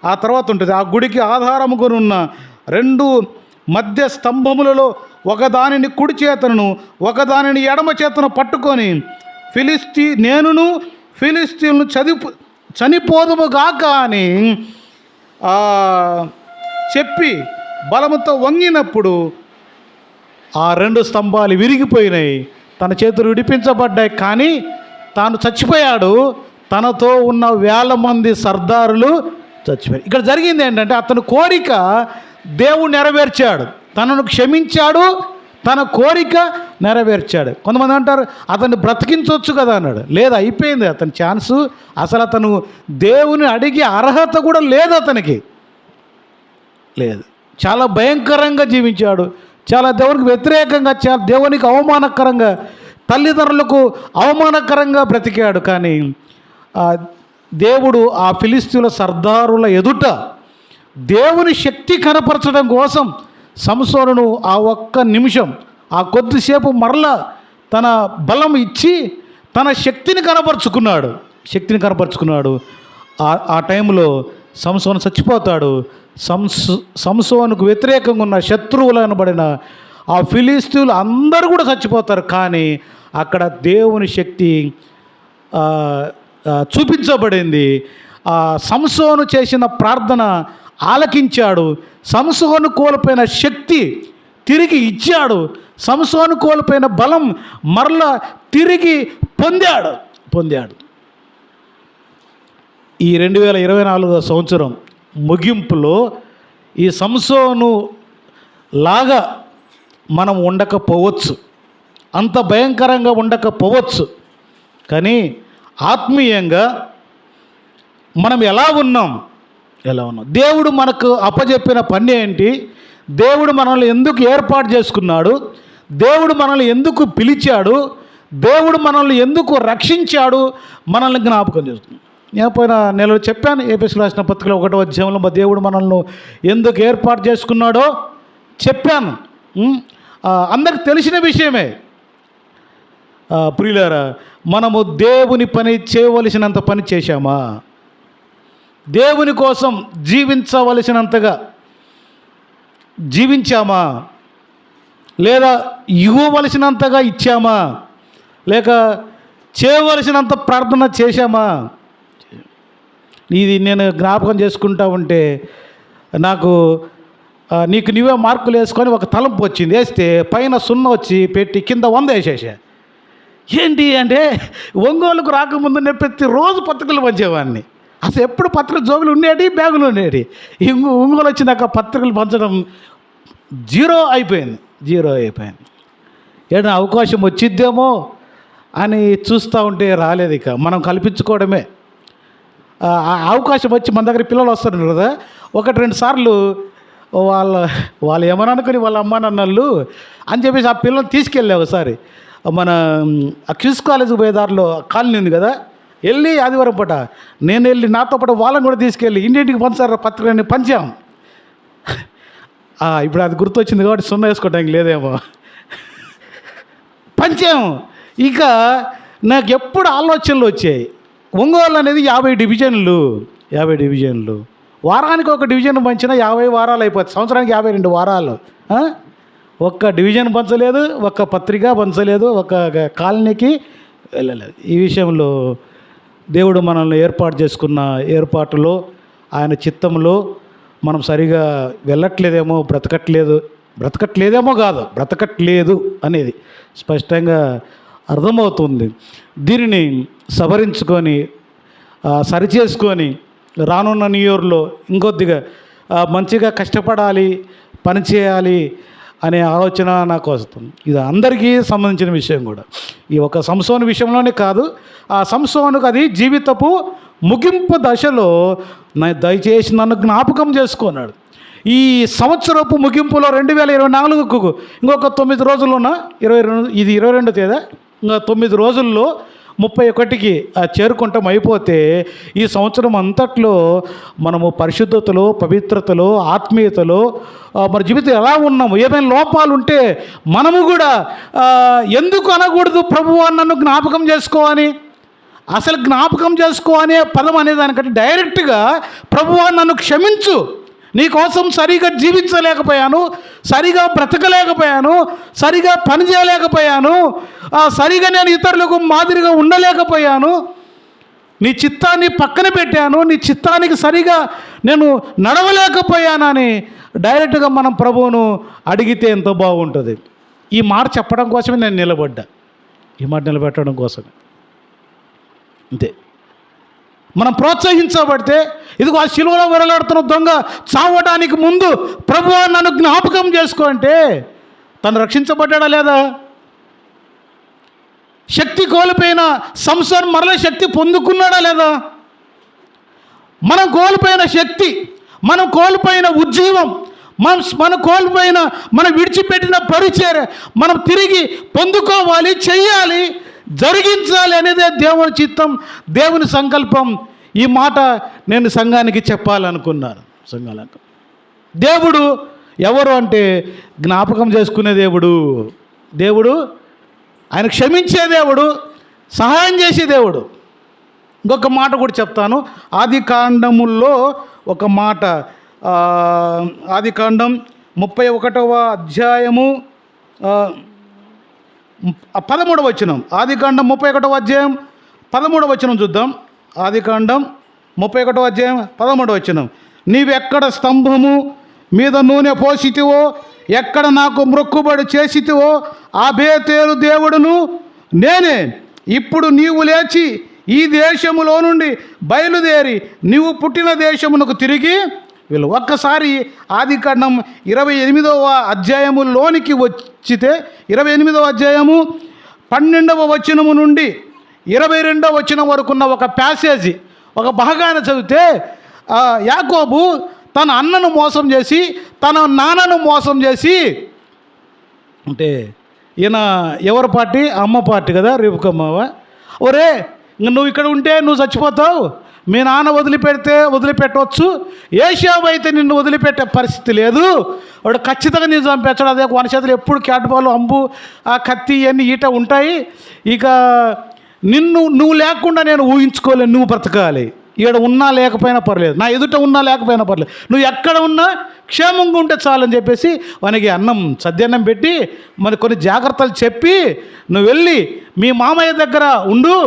ఆ తర్వాత ఉంటుంది, ఆ గుడికి ఆధారముగనున్న 2 మధ్య స్తంభములలో ఒకదానిని కుడి చేతను ఒకదానిని ఎడమ చేతను పట్టుకొని నేనును ఫిలిస్తీయులను చనిపోదుముగాక అని చెప్పి బలముతో వంగినప్పుడు ఆ 2 స్తంభాలు విరిగిపోయినాయి, తన చేతులు విడిపించబడ్డాయి. కానీ తాను చచ్చిపోయాడు, తనతో ఉన్న 1000 మంది సర్దారులు చచ్చిపోయారు. ఇక్కడ జరిగింది ఏంటంటే అతని కోరిక దేవుడు నెరవేర్చాడు, తనను క్షమించాడు, తన కోరిక నెరవేర్చాడు. కొంతమంది అంటారు అతన్ని బ్రతికించవచ్చు కదా అన్నాడు. లేదు, అయిపోయింది అతని ఛాన్సు. అసలు అతను దేవుని అడిగే అర్హత కూడా లేదు అతనికి, లేదు. చాలా భయంకరంగా జీవించాడు, చాలా దేవునికి వ్యతిరేకంగా, చాలా దేవునికి అవమానకరంగా, తల్లిదండ్రులకు అవమానకరంగా బ్రతికాడు. కానీ దేవుడు ఆ ఫిలిస్తీయుల సర్దారుల ఎదుట దేవుని శక్తి కనపరచడం కోసం సంసోనును ఆ ఒక్క నిమిషం, ఆ కొద్దిసేపు మరలా తన బలం ఇచ్చి తన శక్తిని కనపరుచుకున్నాడు. ఆ టైంలో సంసోను చచ్చిపోతాడు. సంసోనుకు వ్యతిరేకంగా ఉన్న శత్రువులు అనబడిన ఆ ఫిలిస్తీయులు అందరూ కూడా చచ్చిపోతారు. కానీ అక్కడ దేవుని శక్తి చూపించబడింది. సంసోను చేసిన ప్రార్థన ఆలకించాడు, సంసోను కోల్పోయిన శక్తి తిరిగి ఇచ్చాడు, సంసోను కోల్పోయిన బలం మరలా తిరిగి పొందాడు. ఈ 2024 సంవత్సరం ముగింపులో ఈ సంసోను లాగా మనం ఉండకపోవచ్చు, అంత భయంకరంగా ఉండకపోవచ్చు, కానీ ఆత్మీయంగా మనం ఎలా ఉన్నాం? దేవుడు మనకు అప్పచెప్పిన పని ఏంటి? దేవుడు మనల్ని ఎందుకు ఏర్పాటు చేసుకున్నాడు? దేవుడు మనల్ని ఎందుకు పిలిచాడు? దేవుడు మనల్ని ఎందుకు రక్షించాడు? మనల్ని జ్ఞాపకం చేస్తున్నాడు. నేను పోయిన నెలలో చెప్పాను, ఏపీఎస్ రాసిన పత్రికలో 1వ అధ్యాయంలో మా దేవుడు మనల్ని ఎందుకు ఏర్పాటు చేసుకున్నాడో చెప్పాను. అందరికి తెలిసిన విషయమే. ప్రియులారా, మనము దేవుని పని చేయవలసినంత పని చేశామా? దేవుని కోసం జీవించవలసినంతగా జీవించామా? లేదా ఇవ్వవలసినంతగా ఇచ్చామా? లేక చేయవలసినంత ప్రార్థన చేశామా? ఇది నేను జ్ఞాపకం చేసుకుంటా ఉంటే నాకు నీకు నువ్వే మార్కులు వేసుకొని ఒక తలంపు వచ్చింది. వేస్తే పైన 0 వచ్చి పెట్టి కింద 100 వేసేసా. ఏంటి అంటే ఒంగోలుకు రాకముందు నేను ప్రతిరోజు పత్రికలు పంచేవాడిని. అసలు ఎప్పుడు పత్రికలు జోబులు ఉండేవి, బ్యాగులు ఉండేవి. ఒంగోలు వచ్చినాక పత్రికలు పంచడం జీరో అయిపోయింది. ఏదైనా అవకాశం వచ్చిద్దేమో అని చూస్తూ ఉంటే రాలేదు. ఇక మనం కల్పించుకోవడమే. అవకాశం వచ్చి మన దగ్గర పిల్లలు వస్తారు కదా, 1-2 సార్లు వాళ్ళు ఏమని అనుకుని వాళ్ళ అమ్మ నాన్నలు అని చెప్పేసి ఆ పిల్లల్ని తీసుకెళ్ళా. ఒకసారి మన క్యూస్ కాలేజీకి పోయే దారిలో కాలనీ ఉంది కదా, వెళ్ళి ఆదివారం పూట నేను వెళ్ళి నాతో పాటు వాళ్ళని కూడా తీసుకెళ్ళి ఇంటింటికి పంచారు, పత్రికలన్నీ పంచాం. ఇప్పుడు అది గుర్తొచ్చింది కాబట్టి 0 వేసుకోవడానికి లేదేమో. పంచాము. ఇక నాకు ఎప్పుడు ఆలోచనలు వచ్చాయి, ఒంగోలు అనేది 50 డివిజన్లు, వారానికి ఒక డివిజన్ పంచినా 50 వారాలు అయిపోతుంది, సంవత్సరానికి 52 వారాలు. ఒక్క డివిజన్ పంచలేదు, ఒక్క పత్రిక పంచలేదు, ఒక కాలనీకి వెళ్ళలేదు. ఈ విషయంలో దేవుడు మనల్ని ఏర్పాటు చేసుకున్న ఏర్పాటులో, ఆయన చిత్తంలో మనం సరిగా వెళ్ళట్లేదేమో, బ్రతకట్లేదు అనేది స్పష్టంగా అర్థమవుతుంది. దీనిని సవరించుకొని సరిచేసుకొని రానున్న న్యూ ఇయర్లో ఇంకొద్దిగా మంచిగా కష్టపడాలి, పనిచేయాలి అనే ఆలోచన నాకు వస్తుంది. ఇది అందరికీ సంబంధించిన విషయం కూడా. ఈ ఒక సంసోను విషయంలోనే కాదు, ఆ సంసోనుకు అది జీవితపు ముగింపు దశలో దయచేసి నన్ను జ్ఞాపకం చేసుకున్నాడు. ఈ సంవత్సరపు ముగింపులో 2024కు ఇంకొక 9 రోజులున్న 22 తేదీ, ఇంకా 9 రోజుల్లో 31కి చేరుకుంటాం అయిపోతే ఈ సంవత్సరం అంతట్లో మనము పరిశుద్ధతలో, పవిత్రతలో, ఆత్మీయతలో మన జీవితం ఎలా ఉన్నాము, ఏమైనా లోపాలు ఉంటే మనము కూడా ఎందుకు అనకూడదు, ప్రభువా నన్ను జ్ఞాపకం చేసుకోవాలి. అసలు జ్ఞాపకం చేసుకో అనే పదం అనేదానికంటే డైరెక్ట్గా ప్రభువా నన్ను క్షమించు, నీ కోసం సరిగా జీవించలేకపోయాను, సరిగా బ్రతకలేకపోయాను, సరిగా పని చేయలేకపోయాను, సరిగా నేను ఇతరులకు మాదిరిగా ఉండలేకపోయాను, నీ చిత్తాన్ని పక్కన పెట్టాను, నీ చిత్తానికి సరిగా నేను నడవలేకపోయానని డైరెక్ట్గా మనం ప్రభువును అడిగితే ఎంతో బాగుంటుంది. ఈ మాట చెప్పడం కోసమే నేను నిలబడ్డా, ఈ మాట నిలబెట్టడం కోసమే, అంతే. మనం ప్రోత్సహించబడితే, ఇదిగో ఆ శిలువలో వెరలాడుతున్న దొంగ చావడానికి ముందు ప్రభువా నన్ను జ్ఞాపకం చేసుకో అంటే తను రక్షించబడ్డా లేదా? శక్తి కోల్పోయిన సంసోను మరల శక్తి పొందుకున్నాడా లేదా? మనం కోల్పోయిన శక్తి, మనం కోల్పోయిన ఉజ్జీవం, మనం కోల్పోయిన, మనం విడిచిపెట్టిన పరిచర్య మనం తిరిగి పొందుకోవాలి, చెయ్యాలి, జరిగించాలి అనేదే దేవుని చిత్తం, దేవుని సంకల్పం. ఈ మాట నేను సంఘానికి చెప్పాలనుకున్నాను. దేవుడు ఎవరు అంటే జ్ఞాపకం చేసుకునే దేవుడు, ఆయన క్షమించే దేవుడు, సహాయం చేసే దేవుడు. ఇంకొక మాట కూడా చెప్తాను. ఆదికాండముల్లో ఒక మాట, ఆదికాండం 31వ అధ్యాయము 13వ వచనం. ఆదికాండం 31వ అధ్యాయం 13వ వచనం చూద్దాం. ఆదికాండం 31వ అధ్యాయం 13వ వచనం. నీవెక్కడ స్తంభము మీద నూనె పోసితివో, ఎక్కడ నాకు మ్రొక్కుబడి చేసితివో ఆ బేతేలు దేవుడును నేనే. ఇప్పుడు నీవు లేచి ఈ దేశములో నుండి బయలుదేరి నీవు పుట్టిన దేశమునకు తిరిగి వీళ్ళు. ఒక్కసారి ఆదికాండం 28వ అధ్యాయములోనికి వచ్చితే, 28వ అధ్యాయము 12వ వచనము నుండి 22వ వచనం వరకున్న ఒక ప్యాసేజీ, ఒక భాగాన్ని చదివితే యాకోబు తన అన్నను మోసం చేసి, తన నాన్నను మోసం చేసి, అంటే ఈయన ఎవరి పార్టీ? అమ్మ పార్టీ కదా, రేపుకమ్మవ. ఒరే నువ్వు ఇక్కడ ఉంటే నువ్వు చచ్చిపోతావు, మీ నాన్న వదిలిపెట్టవచ్చు, ఏషావు అయితే నిన్ను వదిలిపెట్టే పరిస్థితి లేదు, వాడు ఖచ్చితంగా నేను చంపేస్తాడు. అదే మన చేతులు ఎప్పుడు క్యాట్బాల్, అంబు, ఆ కత్తి ఇవన్నీ ఈట ఉంటాయి. ఇక నువ్వు లేకుండా నేను ఊహించుకోలేను, నువ్వు బ్రతకాలి. ఇక్కడ ఉన్నా లేకపోయినా పర్లేదు, నా ఎదుట ఉన్నా లేకపోయినా పర్లేదు, నువ్వు ఎక్కడ ఉన్నా క్షేమంగా ఉంటే చాలని చెప్పేసి వానికి సద్యన్నం పెట్టి మరి కొన్ని జాగ్రత్తలు చెప్పి, నువ్వు వెళ్ళి మీ మామయ్య దగ్గర ఉండు,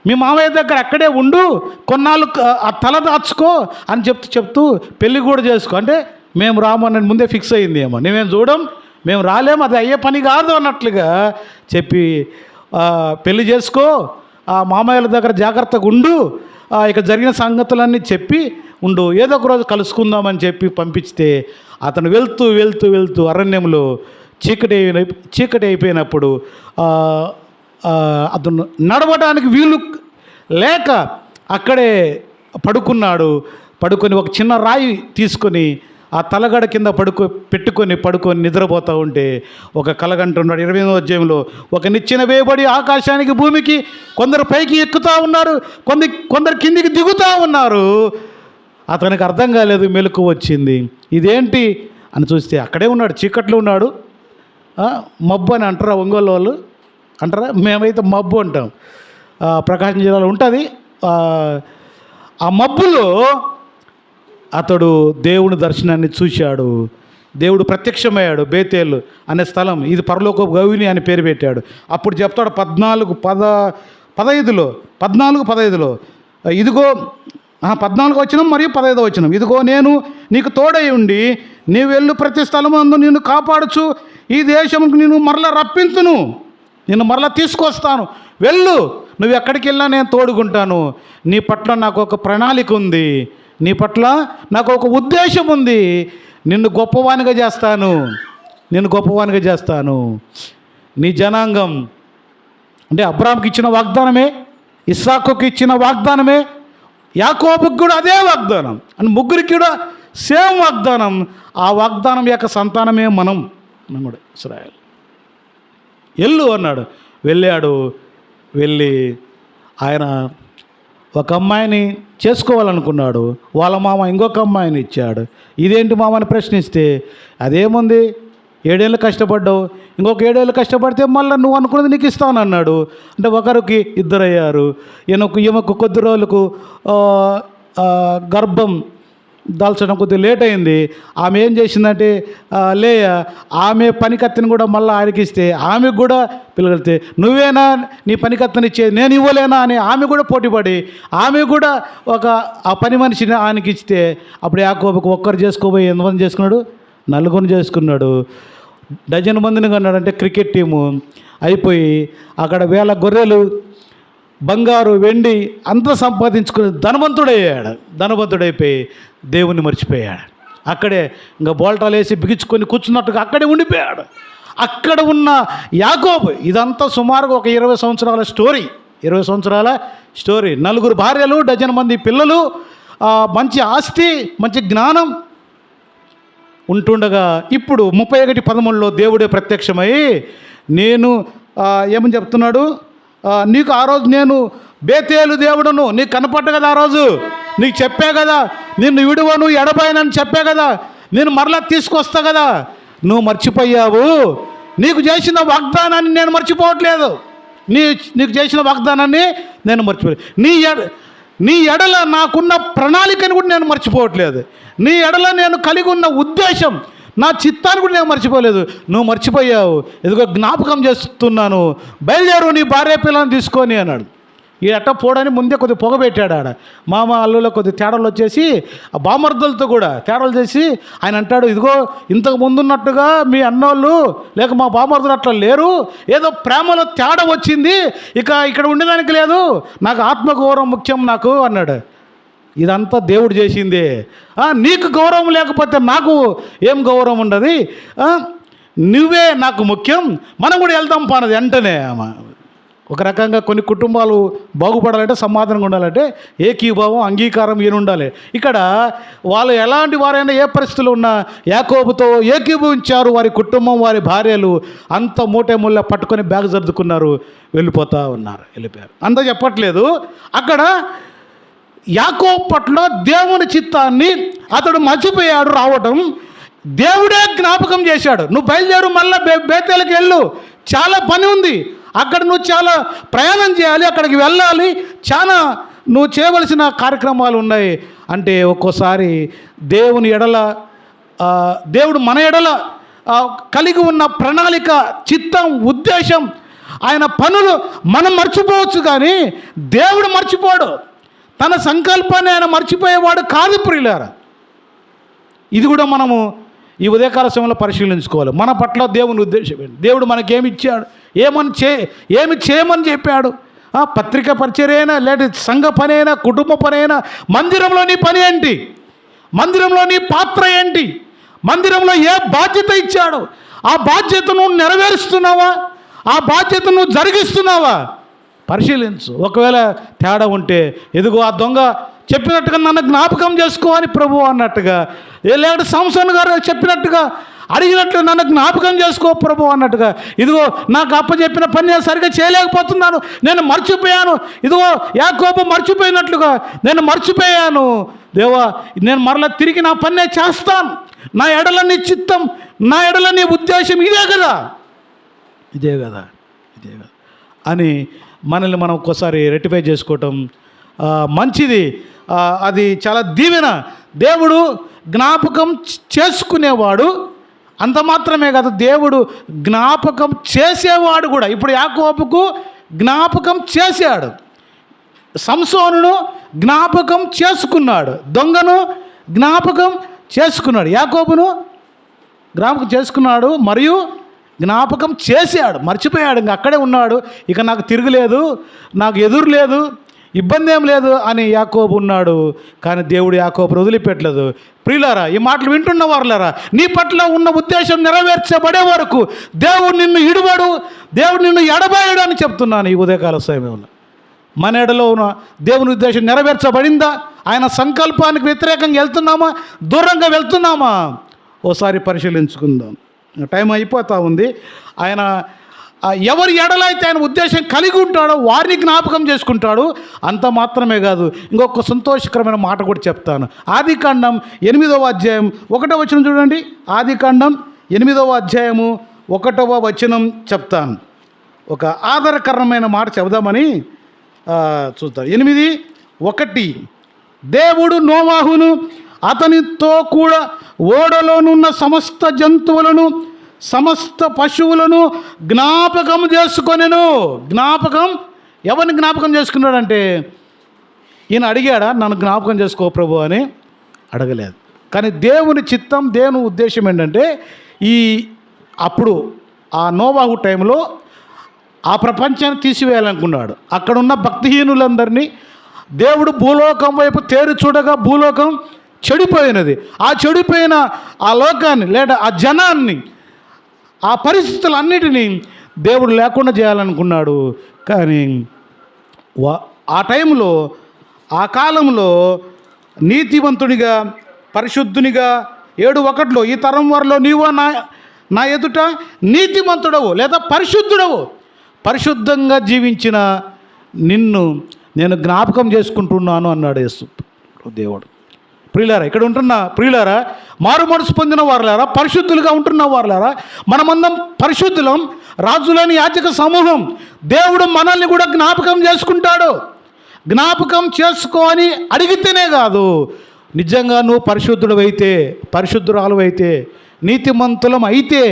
మీ మామయ్య దగ్గర అక్కడే ఉండు, కొన్నాళ్ళు ఆ తల దాచుకో అని చెప్తూ పెళ్ళి కూడా చేసుకో అంటే, మేము రామని ముందే ఫిక్స్ అయింది ఏమో, మేమేం చూడం, మేము రాలేము, అది అయ్యే పని కాదు అన్నట్లుగా చెప్పి పెళ్ళి చేసుకో, ఆ మామయ్యల దగ్గర జాగ్రత్తగా ఉండు, ఇక జరిగిన సంగతులన్నీ చెప్పి ఉండు, ఏదో ఒక రోజు కలుసుకుందామని చెప్పి పంపిస్తే, అతను వెళ్తూ అరణ్యంలో చీకటి అయిపోయినప్పుడు అతను నడవడానికి వీలు లేక అక్కడే పడుకొని ఒక చిన్న రాయి తీసుకొని ఆ తలగడ కింద పెట్టుకొని నిద్రపోతూ ఉంటే ఒక కలగంటున్నాడు. 28వ అధ్యాయంలో, ఒక నిచ్చెన వేయబడి ఆకాశానికి భూమికి కొందరు పైకి ఎక్కుతూ ఉన్నారు, కొందరు కిందికి దిగుతూ ఉన్నారు. అతనికి అర్థం కాలేదు, మెలకు వచ్చింది. ఇదేంటి అని చూస్తే అక్కడే ఉన్నాడు, చీకట్లో ఉన్నాడు, మబ్బు అని అంటారా ఒంగోలు వాళ్ళు? అంటారా? మేమైతే మబ్బు అంటాం. ప్రకాశం జిల్లాలో ఉంటుంది. ఆ మబ్బులో అతడు దేవుని దర్శనాన్ని చూశాడు. దేవుడు ప్రత్యక్షమయ్యాడు. బేతేలు అనే స్థలం, ఇది పరలోకపు గవిని అని పేరు పెట్టాడు. అప్పుడు చెప్తాడు 14:15లో ఇదిగో 14 వచనం మరియు 15 వచనం, ఇదిగో నేను నీకు తోడై ఉండి నీవు వెళ్ళు ప్రతి స్థలమందు నిన్ను కాపాడుచు ఈ దేశంకు నేను మరలా రప్పింతును, నిన్ను మరలా తీసుకొస్తాను, వెళ్ళు, నువ్వు ఎక్కడికి వెళ్ళినా నేను తోడుకుంటాను, నీ పట్ల నాకు ఒక ప్రణాళిక ఉంది, నీ పట్ల నాకు ఒక ఉద్దేశం ఉంది, నిన్ను గొప్పవానిగా చేస్తాను. నీ జనాంగం అంటే అబ్రాహాంకి ఇచ్చిన వాగ్దానమే, ఇస్సాకుకి ఇచ్చిన వాగ్దానమే, యాకోబుకి కూడా అదే వాగ్దానం, అని ముగ్గురికి కూడా సేమ్ వాగ్దానం. ఆ వాగ్దానం యొక్క సంతానమే మనం కూడా ఇశ్రాయేల్. వెళ్ళు అన్నాడు. వెళ్ళాడు. వెళ్ళి ఆయన ఒక అమ్మాయిని చేసుకోవాలనుకున్నాడు. వాళ్ళ మామ ఇంకొక అమ్మాయిని ఇచ్చాడు. ఇదేంటి మామ అని ప్రశ్నిస్తే, అదేముంది, 7 ఏళ్ళు కష్టపడ్డావు, ఇంకొక 7 ఏళ్ళు కష్టపడితే మళ్ళీ నువ్వు అనుకున్నది నీకు ఇస్తానన్నాడు. అంటే ఒకరికి 2 అయ్యారు. ఈమెకు కొద్ది రోజులకు గర్భం దాల్చడం కొద్దిగా లేట్ అయింది. ఆమె ఏం చేసిందంటే లేయ ఆమె పనికత్తిని కూడా మళ్ళీ ఆయనకి ఇస్తే ఆమెకు కూడా పిల్లలితే, నువ్వేనా నీ పనికత్తిని ఇచ్చేది, నేను ఇవ్వలేనా అని ఆమె కూడా పోటీపడి ఆమె కూడా ఆ పని మనిషిని ఆయనకి ఇస్తే, అప్పుడు యాకోబుకు ఒక్కరు చేసుకోబోయి ఎంతమంది చేసుకున్నాడు? 4 చేసుకున్నాడు. డజన్ మందిని కన్నాడు. అంటే క్రికెట్ టీము అయిపోయి అక్కడ 1000 గొర్రెలు, బంగారు, వెండి అంతా సంపాదించుకుని ధనవంతుడైపోయి దేవుణ్ణి మర్చిపోయాడు. అక్కడే ఇంకా బోల్టాలు వేసి బిగించుకొని కూర్చున్నట్టుగా అక్కడే ఉండిపోయాడు. అక్కడ ఉన్న యాకోబు, ఇదంతా సుమారుగా ఒక 20 సంవత్సరాల స్టోరీ. 20 సంవత్సరాల స్టోరీ. 4 భార్యలు, డజన్ మంది పిల్లలు, మంచి ఆస్తి, మంచి జ్ఞానం ఉంటుండగా ఇప్పుడు 31:13లో దేవుడే ప్రత్యక్షమై నేను ఏమని చెప్తున్నాడు, నీకు ఆ రోజు నేను బేతేలు దేవుడును, నీకు కనపడ్డా కదా, ఆ రోజు నీకు చెప్పా కదా, నిన్ను విడువను ఎడబాయనని చెప్పా కదా, నేను మరలా తీసుకొస్తా కదా, నువ్వు మర్చిపోయావు, నీకు చేసిన వాగ్దానాన్ని నేను మర్చిపోవట్లేదు, నీకు చేసిన వాగ్దానాన్ని నేను మర్చిపోలేదు, నీ ఎడల నాకున్న ప్రణాళికను కూడా నేను మర్చిపోవట్లేదు, నీ ఎడల నేను కలిగి ఉన్న ఉద్దేశం, నా చిత్తాన్ని కూడా నేను మర్చిపోలేదు, నువ్వు మర్చిపోయావు, ఇదిగో జ్ఞాపకం చేస్తున్నాను, బయలుదేరు నీ భార్య పిల్లలను తీసుకొని అన్నాడు. ఈ అట్ట పోవడానికి ముందే కొద్దిగా పొగ పెట్టాడు. ఆడ మామ అల్లులో కొద్ది తేడాలు వచ్చేసి ఆ బామర్దులతో కూడా తేడాలు చేసి ఆయన అంటాడు, ఇదిగో ఇంతకు ముందున్నట్టుగా మీ అన్నోళ్ళు లేక మా బామర్దులు అట్లా లేరు, ఏదో ప్రేమలో తేడా వచ్చింది, ఇక ఇక్కడ ఉండడానికి లేదు, నాకు ఆత్మగౌరవం ముఖ్యం నాకు అన్నాడు. ఇదంతా దేవుడు చేసిందే. నీకు గౌరవం లేకపోతే నాకు ఏం గౌరవం ఉండదు, నువ్వే నాకు ముఖ్యం, మనం కూడా వెళ్దాం పానది వెంటనే. ఒక రకంగా కొన్ని కుటుంబాలు బాగుపడాలంటే, సమాధానంగా ఉండాలంటే ఏకీభావం, అంగీకారం ఈయన ఉండాలి. ఇక్కడ వాళ్ళు ఎలాంటి వారైనా ఏ పరిస్థితులు ఉన్నా యాకోబుతో ఏకీభవించారు. వారి కుటుంబం, వారి భార్యలు అంత మూటే ముళ్ళ పట్టుకొని బ్యాగ్ సర్దుకున్నారు, వెళ్ళిపోయారు. అంతా చెప్పట్లేదు. అక్కడ యాకోబు పట్ల దేవుని చిత్తాన్ని అతడు మర్చిపోయాడు రావటం. దేవుడే జ్ఞాపకం చేశాడు, నువ్వు బయలుదేరు, మళ్ళీ బేతేలుకి వెళ్ళు, చాలా పని ఉంది, అక్కడ నువ్వు చాలా ప్రయాణం చేయాలి, అక్కడికి వెళ్ళాలి, చాలా నువ్వు చేయవలసిన కార్యక్రమాలు ఉన్నాయి. అంటే ఒక్కోసారి దేవుని ఎడల, దేవుడు మన ఎడల కలిగి ఉన్న ప్రణాళిక, చిత్తం, ఉద్దేశం, ఆయన పనులు మనం మర్చిపోవచ్చు, కానీ దేవుడు మర్చిపోడు. తన సంకల్పాన్ని ఆయన మర్చిపోయేవాడు కాదు ప్రియులారా. ఇది కూడా మనము ఈ ఉదయకాల సమయంలో పరిశీలించుకోవాలి. మన పట్ల దేవుని ఉద్దేశం ఏంటి, దేవుడు మనకేమి ఇచ్చాడు, ఏమి చేయమని చెప్పాడు. పత్రిక పరిచర్యైనా, లేదా సంఘ పని అయినా, కుటుంబ పని అయినా, మందిరంలో నీ పని ఏంటి, మందిరంలో నీ పాత్ర ఏంటి, మందిరంలో ఏ బాధ్యత ఇచ్చాడు, ఆ బాధ్యతను నెరవేరుస్తున్నావా, ఆ బాధ్యతను జరిగిస్తున్నావా పరిశీలించు. ఒకవేళ తేడా ఉంటే, ఎదుగో ఆ దొంగ చెప్పినట్టుగా నన్ను జ్ఞాపకం చేసుకోవాలి ప్రభు అన్నట్టుగా, లేకపోతే సంసోను గారు చెప్పినట్టుగా అడిగినట్లు నన్ను జ్ఞాపకం చేసుకో ప్రభు అన్నట్టుగా, ఇదిగో నాకు అప్పచెప్పిన పని నేను సరిగ్గా చేయలేకపోతున్నాను, నేను మర్చిపోయాను, ఇదిగో యాకోబు మర్చిపోయినట్లుగా నేను మర్చిపోయాను, దేవా నేను మరలా తిరిగి నా పని నేను చేస్తాను, నా ఎడల నీ చిత్తం, నా ఎడల నీ ఉద్దేశం ఇదే కదా, ఇదే కదా అని మనల్ని మనం ఒక్కోసారి రెక్టిఫై చేసుకోవటం మంచిది. అది చాలా దీవెన. దేవుడు జ్ఞాపకం చేసుకునేవాడు, అంత మాత్రమే కాదు, దేవుడు జ్ఞాపకం చేసేవాడు కూడా. ఇప్పుడు యాకోబుకు జ్ఞాపకం చేశాడు, సంసోనును జ్ఞాపకం చేసుకున్నాడు, దొంగను జ్ఞాపకం చేసుకున్నాడు, యాకోబును జ్ఞాపకం చేసుకున్నాడు మరియు జ్ఞాపకం చేశాడు. మర్చిపోయాడు, ఇంక అక్కడే ఉన్నాడు, ఇక నాకు తిరుగులేదు, నాకు ఎదురు లేదు, ఇబ్బంది ఏం లేదు అని యాకోబు ఉన్నాడు. కానీ దేవుడు యాకోబును వదిలిపెట్టలేదు. ప్రియులారా, ఈ మాటలు వింటున్న వారులారా, నీ పట్ల ఉన్న ఉద్దేశం నెరవేర్చబడే వరకు దేవుడు నిన్ను ఇడువడు, దేవుడు నిన్ను ఎడబాయడు అని చెప్తున్నాను ఈ ఉదయకాల సమయంలో. మన ఎడలో ఉన్న దేవుని ఉద్దేశం నెరవేర్చబడిందా? ఆయన సంకల్పానికి వ్యతిరేకంగా వెళ్తున్నామా, దూరంగా వెళ్తున్నామా? ఓసారి పరిశీలించుకుందాం. టైం అయిపోతూ ఉంది. ఆయన ఎవరి ఎడలైతే ఆయన ఉద్దేశం కలిగి ఉంటాడో వారిని జ్ఞాపకం చేసుకుంటాడు. అంత మాత్రమే కాదు, ఇంకొక సంతోషకరమైన మాట కూడా చెప్తాను. ఆదికాండం 8వ అధ్యాయం 1వ వచనం చూడండి. ఆదికాండం 8వ అధ్యాయము 1వ వచనం చెప్తాను. ఒక ఆధారకరమైన మాట చెబుదామని చూద్దాం. 8:1 దేవుడు నోవాహును అతనితో కూడా ఓడలోనున్న సమస్త జంతువులను సమస్త పశువులను జ్ఞాపకం చేసుకొనెను. జ్ఞాపకం, ఎవరిని జ్ఞాపకం చేసుకున్నాడంటే, ఈయన అడిగాడా నన్ను జ్ఞాపకం చేసుకో ప్రభు అని? అడగలేదు. కానీ దేవుని చిత్తం, దేవుని ఉద్దేశం ఏంటంటే, అప్పుడు ఆ నోవాహు టైంలో ఆ ప్రపంచాన్ని తీసివేయాలనుకున్నాడు. అక్కడున్న భక్తిహీనులందరినీ దేవుడు భూలోకం వైపు తేరి చూడగా భూలోకం చెడిపోయినది. ఆ చెడిపోయిన ఆ లోకాన్ని లేదా ఆ జనాన్ని, ఆ పరిస్థితులన్నిటినీ దేవుడు లేకుండా చేయాలనుకున్నాడు. కానీ ఆ టైంలో, ఆ కాలంలో నీతివంతునిగా, పరిశుద్ధునిగా 7:1 ఈ తరం వారిలో నీవు నా ఎదుట నీతిమంతుడవు లేదా పరిశుద్ధుడవు, పరిశుద్ధంగా జీవించిన నిన్ను నేను జ్ఞాపకం చేసుకుంటున్నాను అన్నాడు యేసు దేవుడు. ప్రియులారా, ఇక్కడ ఉంటున్న ప్రియులారా, మారు మనసు పొందిన వారులారా, పరిశుద్ధులుగా ఉంటున్న వారులారా, మనమందరం పరిశుద్ధులం, రాజులని యాజక సమూహం. దేవుడు మనల్ని కూడా జ్ఞాపకం చేసుకుంటాడు. జ్ఞాపకం చేసుకో అని అడిగితేనే కాదు, నిజంగా నువ్వు పరిశుద్ధుడు అయితే, పరిశుద్ధురాలు అయితే, నీతిమంతులం అయితే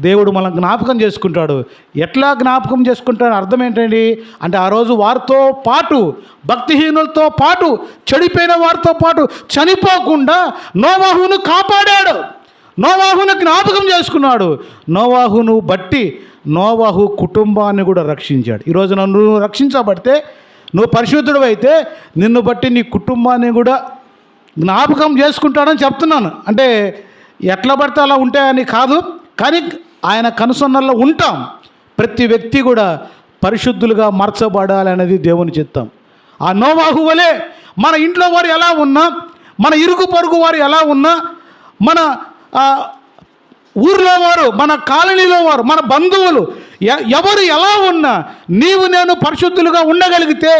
దేవుడు మనం జ్ఞాపకం చేసుకుంటాడు. ఎట్లా జ్ఞాపకం చేసుకుంటాడు అర్థం ఏంటండి అంటే, ఆ రోజు వారితో పాటు, భక్తిహీనులతో పాటు, చెడిపోయిన వారితో పాటు చనిపోకుండా నోవాహును కాపాడాడు, నోవాహును జ్ఞాపకం చేసుకున్నాడు. నోవాహును బట్టి నోవాహు కుటుంబాన్ని కూడా రక్షించాడు. ఈరోజు నువ్వు రక్షించబడితే, నువ్వు పరిశుద్ధుడు అయితే, నిన్ను బట్టి నీ కుటుంబాన్ని కూడా జ్ఞాపకం చేసుకుంటాడని చెప్తున్నాను. అంటే ఎట్లా పడితే అలా ఉంటాయని కాదు, కానీ ఆయన కనుసన్నల్లో ఉంటాం. ప్రతి వ్యక్తి కూడా పరిశుద్ధులుగా మార్చబడాలనేది దేవుని చిత్తం. ఆ నోవాహు వలె మన ఇంట్లో వారు ఎలా ఉన్నా, మన ఇరుగు పొరుగు వారు ఎలా ఉన్నా, మన ఊర్లో వారు, మన కాలనీలో వారు, మన బంధువులు ఎవరు ఎలా ఉన్నా, నీవు నేను పరిశుద్ధులుగా ఉండగలిగితే,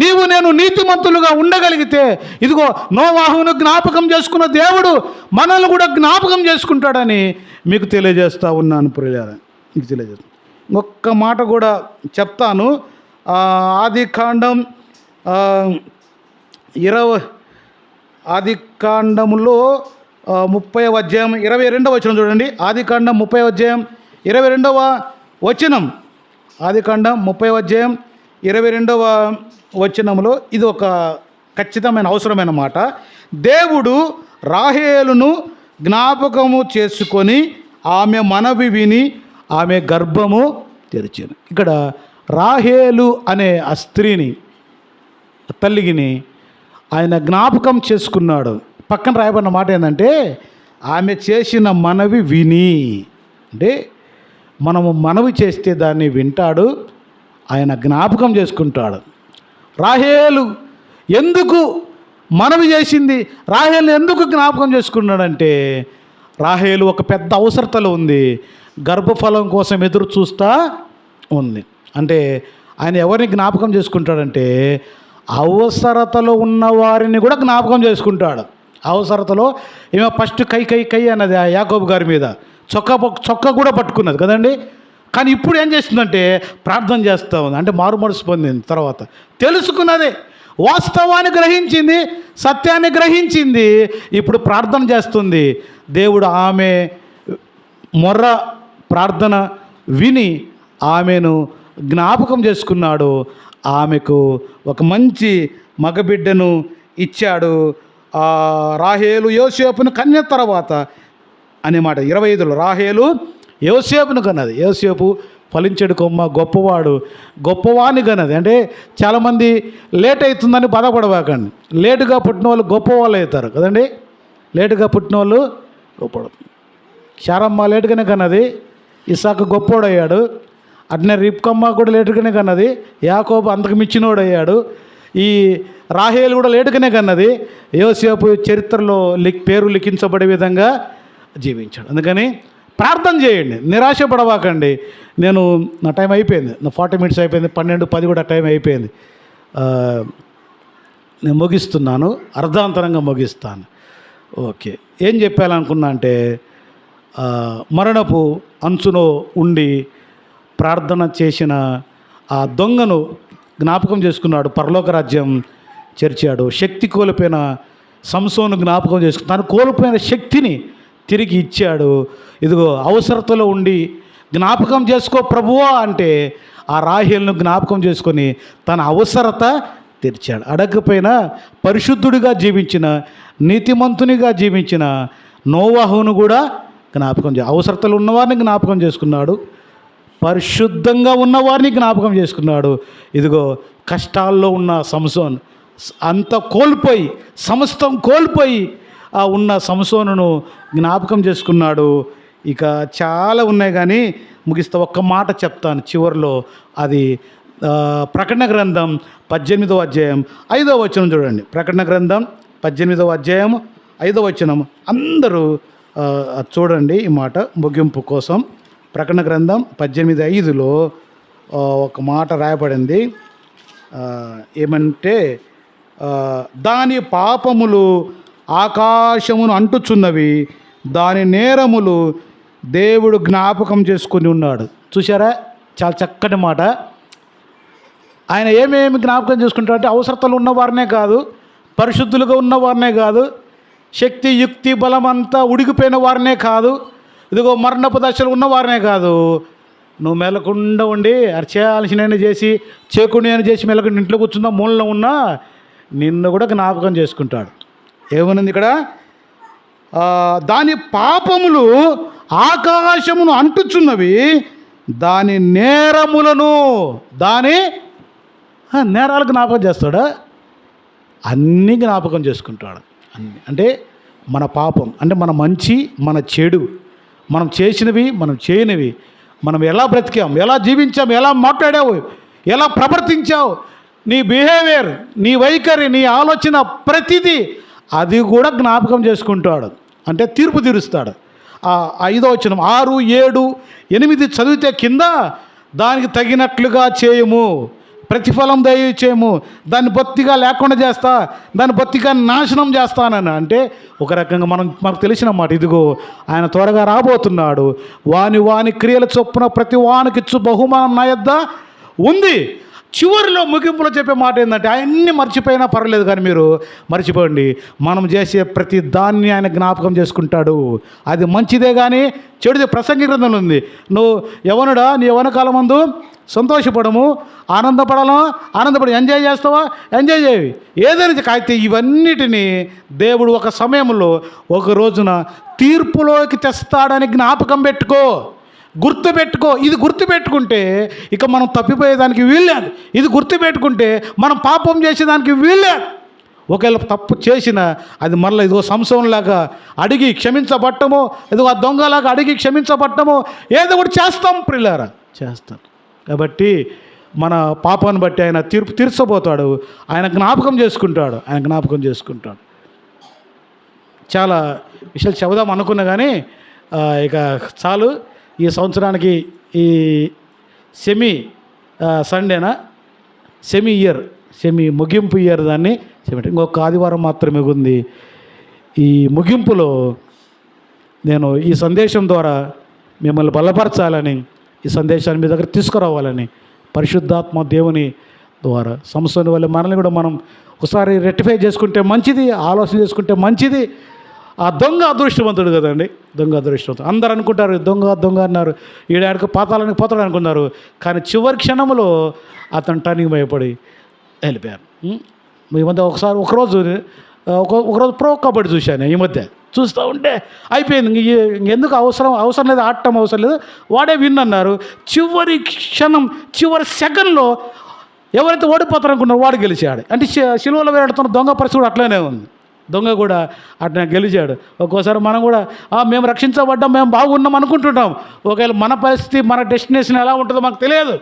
నీవు నేను నీతిమంతులుగా ఉండగలిగితే, ఇదిగో నోవాహును జ్ఞాపకం చేసుకున్న దేవుడు మనల్ని కూడా జ్ఞాపకం చేసుకుంటాడని మీకు తెలియజేస్తూ ఉన్నాను ప్రియులారా. మీకు తెలియజేస్తాను. ఒక్క మాట కూడా చెప్తాను. ఆదికాండం 30వ అధ్యాయం 22వ వచనం చూడండి. ఆదికాండం 30వ అధ్యాయం 22వ వచనం. ఆదికాండం 30వ అధ్యాయం 22వ వచనంలో ఇది ఒక ఖచ్చితమైన అవసరమైన మాట. దేవుడు రాహేలును జ్ఞాపకము చేసుకొని ఆమె మనవి విని ఆమె గర్భము తెరిచాను. ఇక్కడ రాహేలు అనే ఆ స్త్రీని, తల్లిని ఆయన జ్ఞాపకం చేసుకున్నాడు. పక్కన రాయబడిన మాట ఏంటంటే, ఆమె చేసిన మనవి విని. అంటే మనము మనవి చేస్తే దాన్ని వింటాడు, ఆయన జ్ఞాపకం చేసుకుంటాడు. రాహేలు ఎందుకు మనవి చేసింది, రాహేలు ఎందుకు జ్ఞాపకం చేసుకున్నాడంటే, రాహేలు ఒక పెద్ద అవసరతలో ఉంది, గర్భఫలం కోసం ఎదురు చూస్తూ ఉంది. అంటే ఆయన ఎవరిని జ్ఞాపకం చేసుకుంటాడంటే, అవసరతలో ఉన్న వారిని కూడా జ్ఞాపకం చేసుకుంటాడు. అవసరతలో ఏమో ఫస్ట్ కై అన్నది ఆ యాకోబు గారి మీద చొక్కా కూడా పట్టుకున్నది కదండి. కానీ ఇప్పుడు ఏం చేస్తుందంటే ప్రార్థన చేస్తూ ఉంది. అంటే మారు మనసు పొందింది, తర్వాత తెలుసుకున్నదే, వాస్తవాన్ని గ్రహించింది, సత్యాన్ని గ్రహించింది, ఇప్పుడు ప్రార్థన చేస్తుంది. దేవుడు ఆమె మొర్ర ప్రార్థన విని ఆమెను జ్ఞాపకం చేసుకున్నాడు. ఆమెకు ఒక మంచి మగబిడ్డను ఇచ్చాడు. రాహేలు యోసేపును కన్య తర్వాత అనే మాట 25లో రాహేలు యోసేపును కన్నది. యోసేపు ఫలించడు కొమ్మ, గొప్పవాణ్ణి కన్నది. అంటే చాలామంది లేట్ అవుతుందని బాధపడవాకండి. లేటుగా పుట్టిన వాళ్ళు గొప్పవాళ్ళు అవుతారు కదండి. లేటుగా పుట్టిన వాళ్ళు గొప్పవాడు. శారమ్మ లేటుగానే కన్నది, ఇస్సాకు గొప్పోడయ్యాడు. అట్నే రిబ్కమ్మ కూడా లేటుగానే కన్నది, యాకోబు అంతకు మించినోడు అయ్యాడు. ఈ రాహేలు కూడా లేటుగానే కన్నది. యోసేపు చరిత్రలో పేరు లిఖించబడే విధంగా జీవించాడు. అందుకని ప్రార్థన చేయండి, నిరాశపడవాకండి. నా టైం అయిపోయింది, నా 40 minutes అయిపోయింది, 12:10 కూడా టైం అయిపోయింది. నేను ముగిస్తున్నాను, అర్ధాంతరంగా ముగిస్తాను. ఓకే, ఏం చెప్పాలనుకున్నా అంటే మరణపు అంచులో ఉండి ప్రార్థన చేసిన ఆ దొంగను జ్ఞాపకం చేసుకున్నాడు, పరలోక రాజ్యం చేర్చాడు. శక్తి కోల్పోయిన సంసోను జ్ఞాపకం చేసుకుని తను కోల్పోయిన శక్తిని తిరిగి ఇచ్చాడు. ఇదిగో అవసరతలో ఉండి జ్ఞాపకం చేసుకో ప్రభువా అంటే ఆ రాహేలును జ్ఞాపకం చేసుకొని తన అవసరత తీర్చాడు. అడగకపోయినా పరిశుద్ధుడిగా జీవించిన, నీతిమంతునిగా జీవించిన నోవాహును కూడా జ్ఞాపకం అవసరతలు ఉన్నవారిని జ్ఞాపకం చేసుకున్నాడు, పరిశుద్ధంగా ఉన్నవారిని జ్ఞాపకం చేసుకున్నాడు. ఇదిగో కష్టాల్లో ఉన్న సంసోన్ అంత కోల్పోయి, సమస్తం కోల్పోయి ఉన్న సంసోనును జ్ఞాపకం చేసుకున్నాడు. ఇక చాలా ఉన్నాయి కానీ ముగిస్తే ఒక్క మాట చెప్తాను చివరిలో. అది ప్రకటన గ్రంథం 18వ అధ్యాయం 5వ వచనం చూడండి. ప్రకటన గ్రంథం 18వ అధ్యాయం 5వ వచనం అందరూ చూడండి. ఈ మాట ముగింపు కోసం ప్రకటన గ్రంథం 18:5లో ఒక మాట రాయబడింది. ఏమంటే దాని పాపములు ఆకాశమును అంటుచున్నవి, దాని నేరములు దేవుడు జ్ఞాపకం చేసుకుని ఉన్నాడు. చూసారా, చాలా చక్కటి మాట. ఆయన ఏమేమి జ్ఞాపకం చేసుకుంటాడంటే అవసరతలు ఉన్నవారినే కాదు, పరిశుద్ధులుగా ఉన్నవారినే కాదు, శక్తి యుక్తి బలం అంతా ఉడికిపోయిన వారినే కాదు, ఇదిగో మరణపు దశలు ఉన్నవారినే కాదు, నువ్వు మెలకుండా ఉండి చేయాల్సిన చేసి చేకుండా చేసి మెలకుండా ఇంట్లో కూర్చున్నా మూలలో ఉన్నా నిన్ను కూడా జ్ఞాపకం చేసుకుంటాడు. ఏమనుంది ఇక్కడ? దాని పాపములు ఆకాశమును అంటుచున్నవి, దాని నేరములను, దాని నేరాలు జ్ఞాపకం చేస్తాడా? అన్నీ జ్ఞాపకం చేసుకుంటాడు. అన్నీ అంటే మన పాపం అంటే మన మంచి, మన చెడు, మనం చేసినవి, మనం చేయనివి, మనం ఎలా బ్రతికాం, ఎలా జీవించాం, ఎలా మాట్లాడావు, ఎలా ప్రవర్తించావు, నీ బిహేవియర్, నీ వైఖరి, నీ ఆలోచన ప్రతిదీ అది కూడా జ్ఞాపకం చేసుకుంటాడు. అంటే తీర్పు తీరుస్తాడు. 5వ వచనం 6, 7, 8 చదివితే కింద దానికి తగినట్లుగా చేయము, ప్రతిఫలం దయచేయము, దాన్ని బొత్తిగా లేకుండా చేస్తా, దాన్ని బొత్తిగా నాశనం చేస్తానని. అంటే ఒక రకంగా మనకు తెలిసిన మాట, ఇదిగో ఆయన త్వరగా రాబోతున్నాడు, వాని క్రియల చొప్పున ప్రతి వానికిచ్చు బహుమానం నా యొద్ద ఉంది. చివరిలో ముగింపులో చెప్పే మాట ఏంటంటే ఆయన్ని మర్చిపోయినా పర్వాలేదు కానీ మీరు మర్చిపోండి, మనం చేసే ప్రతి దాన్ని ఆయన జ్ఞాపకం చేసుకుంటాడు. అది మంచిదే కానీ చెడుదే. ప్రసంగి గ్రంథంలో ఉంది, నువ్వు యవనుడా నీ యవన కాలం ముందు సంతోషపడము, ఆనందపడి ఎంజాయ్ చేస్తావా, ఎంజాయ్ చేయవి, ఏదైనా కాగితే ఇవన్నిటినీ దేవుడు ఒక సమయంలో ఒక రోజున తీర్పులోకి తెస్తాడని జ్ఞాపకం పెట్టుకో, గుర్తుపెట్టుకో. ఇది గుర్తుపెట్టుకుంటే ఇక మనం తప్పిపోయేదానికి వీల్లేదు. ఇది గుర్తుపెట్టుకుంటే మనం పాపం చేసేదానికి వీల్లేదు. ఒకవేళ తప్పు చేసిన అది మరలా ఇదిగో సంసోనులాగా అడిగి క్షమించబట్టమో, ఇదిగో ఆ దొంగలాగా అడిగి క్షమించబట్టమో ఏదో ఒకటి చేస్తాం ప్రియులారా, చేస్తాం. కాబట్టి మన పాపాన్ని బట్టి ఆయన తీర్పు తీర్చబోతాడు. ఆయన జ్ఞాపకం చేసుకుంటాడు. చాలా విషయాలు చెబుదాం అనుకున్నా కానీ ఇక చాలు. ఈ సంవత్సరానికి ఈ సెమీ ముగింపు ఇయర్ దాన్ని ఇంకొక ఆదివారం మాత్రమే ఉంది. ఈ ముగింపులో నేను ఈ సందేశం ద్వారా మిమ్మల్ని బలపరచాలని, ఈ సందేశాన్ని మీ దగ్గర తీసుకురావాలని పరిశుద్ధాత్మ దేవుని ద్వారా సంస్థని వల్ల మనల్ని కూడా మనం ఒకసారి రెక్టిఫై చేసుకుంటే మంచిది, ఆలోచన చేసుకుంటే మంచిది. ఆ దొంగ అదృష్టవంతుడు కదండి, దొంగ అదృష్టవంతుడు. అందరు అనుకుంటారు దొంగ దొంగ అన్నారు, ఈడాడికి పాతాళానికి పోతాడు అనుకున్నారు. కానీ చివరి క్షణంలో అతను టర్నింగ్ భయపడి వెళ్ళిపోయారు. ఈ మధ్య ఒకరోజు ప్రో కబడ్డీ చూశాను. ఈ మధ్య చూస్తూ ఉంటే అయిపోయింది, ఎందుకు అవసరం లేదు, ఆడటం అవసరం లేదు, వాడే విన్ అన్నారు. చివరి క్షణం, చివరి సెకండ్లో ఎవరైతే ఓడిపోతారనుకున్నారో వాడు గెలిచాడు. అంటే శిలువలో వేలాడుతున్న దొంగ పరిస్థితి కూడా అట్లనే ఉంది. దొంగ కూడా అట్లా గెలిచాడు. ఒక్కోసారి మనం కూడా మేము రక్షించబడ్డాం, మేము బాగున్నాం అనుకుంటుంటాం. ఒకవేళ మన పరిస్థితి, మన డెస్టినేషన్ ఎలా ఉంటుందో మాకు తెలియదు.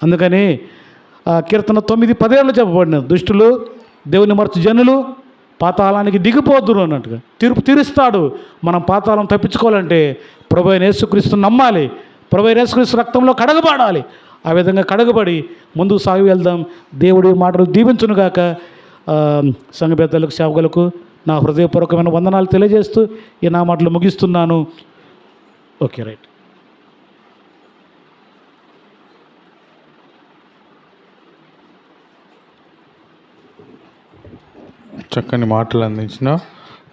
అందుకని కీర్తన 9:10 చెప్పబడినది, దుష్టులు దేవుని మరచు జనులు పాతాళానికి దిగిపోదురు అన్నట్టుగా తీర్పు తీరుస్తాడు. మనం పాతాళం తప్పించుకోవాలంటే ప్రభువైన యేసుక్రీస్తుని నమ్మాలి, ప్రభువైన యేసుక్రీస్తు రక్తంలో కడగబడాలి. ఆ విధంగా కడగబడి ముందుకు సాగి వెళ్దాం. దేవుడి మాటలు దీవించునుగాక. సంఘ పెద్దలకు, సేవకులకు నా హృదయపూర్వకమైన వందనాలు తెలియజేస్తూ ఈ నా మాటలు ముగిస్తున్నాను. Okay, right. చక్కని మాటలు అందించిన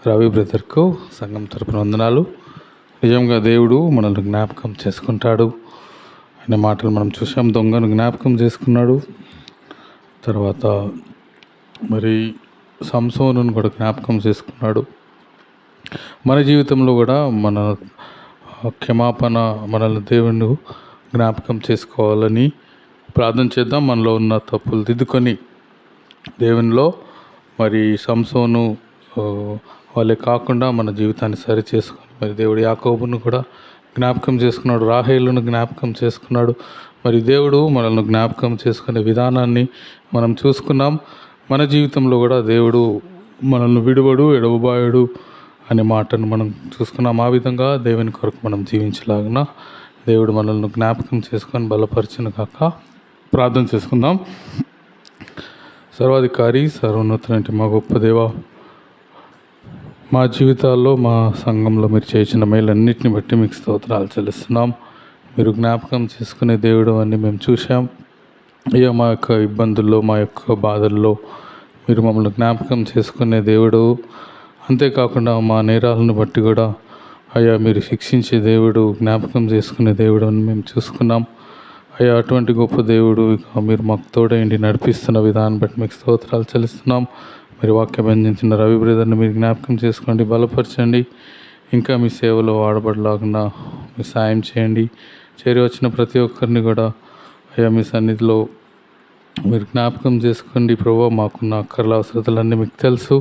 రవి బ్రదర్కు సంఘం తరపున వందనాలు. నిజంగా దేవుడు మనల్ని జ్ఞాపకం చేసుకుంటాడు అనే మాటలు మనం చూసాం. దొంగను జ్ఞాపకం చేసుకున్నాడు. తర్వాత మరి సంసోనును కూడా జ్ఞాపకం చేసుకున్నాడు. మన జీవితంలో కూడా మన క్షమాపణ, మనల్ని దేవుని జ్ఞాపకం చేసుకోవాలని ప్రార్థన చేద్దాం. మనలో ఉన్న తప్పులు దిద్దుకొని దేవునిలో మరి సంసోను వాళ్ళే కాకుండా మన జీవితాన్ని సరి చేసుకొని మరి దేవుడు యాకోబును కూడా జ్ఞాపకం చేసుకున్నాడు, రాహేలును జ్ఞాపకం చేసుకున్నాడు. మరి దేవుడు మనల్ని జ్ఞాపకం చేసుకునే విధానాన్ని మనం చూసుకున్నాం. మన జీవితంలో కూడా దేవుడు మనల్ని విడువడు, ఎడవబాయుడు అనే మాటను మనం చూసుకున్నాం. ఆ విధంగా దేవుని కొరకు మనం జీవించలాగిన దేవుడు మనల్ని జ్ఞాపకం చేసుకొని బలపరిచిన కాక ప్రార్థన చేసుకుందాం. సర్వాధికారి, సర్వోన్నతులంటే మా గొప్ప దేవ, మా జీవితాల్లో, మా సంఘంలో మీరు చేసిన మేలన్నిటిని బట్టి మీకు స్తోత్రాలు చెల్లిస్తున్నాం. మీరు జ్ఞాపకం చేసుకునే దేవుడు అని మేము చూసాం. అయ్యా, మా యొక్క ఇబ్బందుల్లో, మా యొక్క బాధల్లో మీరు మమ్మల్ని జ్ఞాపకం చేసుకునే దేవుడు. అంతేకాకుండా మా నేరాలను బట్టి కూడా అయ్యా మీరు శిక్షించే దేవుడు, జ్ఞాపకం చేసుకునే దేవుడు అని మేము చూసుకున్నాం. అయ్యా, అటువంటి గొప్ప దేవుడు ఇక మీరు మాకు తోడైండి నడిపిస్తున్న విధానం బట్టి మీకు స్తోత్రాలు చెల్లిస్తున్నాం. మీరు వాక్యం అందించిన రవి బ్రదర్ని మీరు జ్ఞాపకం చేసుకోండి, బలపరచండి. ఇంకా మీ సేవలో వాడబడలాకుండా మీరు సాయం చేయండి. చేరి వచ్చిన ప్రతి ఒక్కరిని కూడా అయ్యా మీ సన్నిధిలో మీరు జ్ఞాపకం చేసుకోండి. ప్రభువా, మాకున్న అక్కర్ల అవసరతలన్నీ మీకు తెలుసు.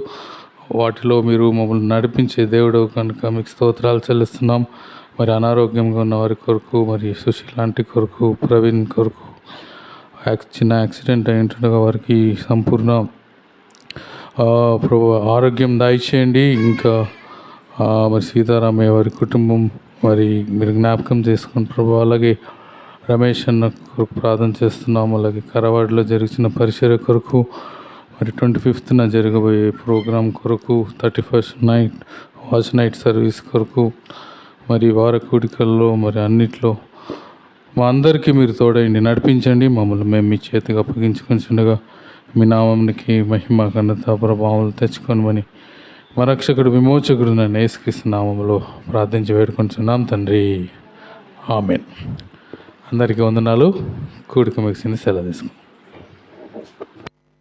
వాటిలో మీరు మమ్మల్ని నడిపించే దేవుడు కనుక మీకు స్తోత్రాలు చెల్లిస్తున్నాం. మరి అనారోగ్యంగా ఉన్న వారి కొరకు, మరి సుశీలాంటి కొరకు, ప్రవీణ్ కొరకు, చిన్న యాక్సిడెంట్ అయింటుండగా వారికి సంపూర్ణ ప్రభు ఆరోగ్యం దయచేయండి. ఇంకా మరి సీతారామయ్య వారి కుటుంబం మరి మీరు జ్ఞాపకం చేసుకుని ప్రభు, అలాగే రమేష్ అన్న కొరకు ప్రార్థన చేస్తున్నాము. అలాగే కరవాడలో జరిగిన పరిచర్య కొరకు, మరి 25న జరగబోయే ప్రోగ్రాం కొరకు, 31st night watch night service కొరకు, మరి వార కూడికల్లో మరి అన్నిట్లో మా అందరికీ మీరు తోడైండి నడిపించండి. మమ్మల్ని మేము మీ చేతికి అప్పగించుకుంటుండగా మీ నామానికి మహిమ, ఘనత, ప్రభావాలు తెచ్చుకొనమని మా రక్షకుడు, విమోచకుడు నన్ను యేసుక్రీస్తు నామములో ప్రార్థించి వేడుకుంటున్నాం తండ్రి, ఆమేన్. అందరికీ వందనాలు. కూడిక ముగిసింది, సెలవు తీసుకుంటాం.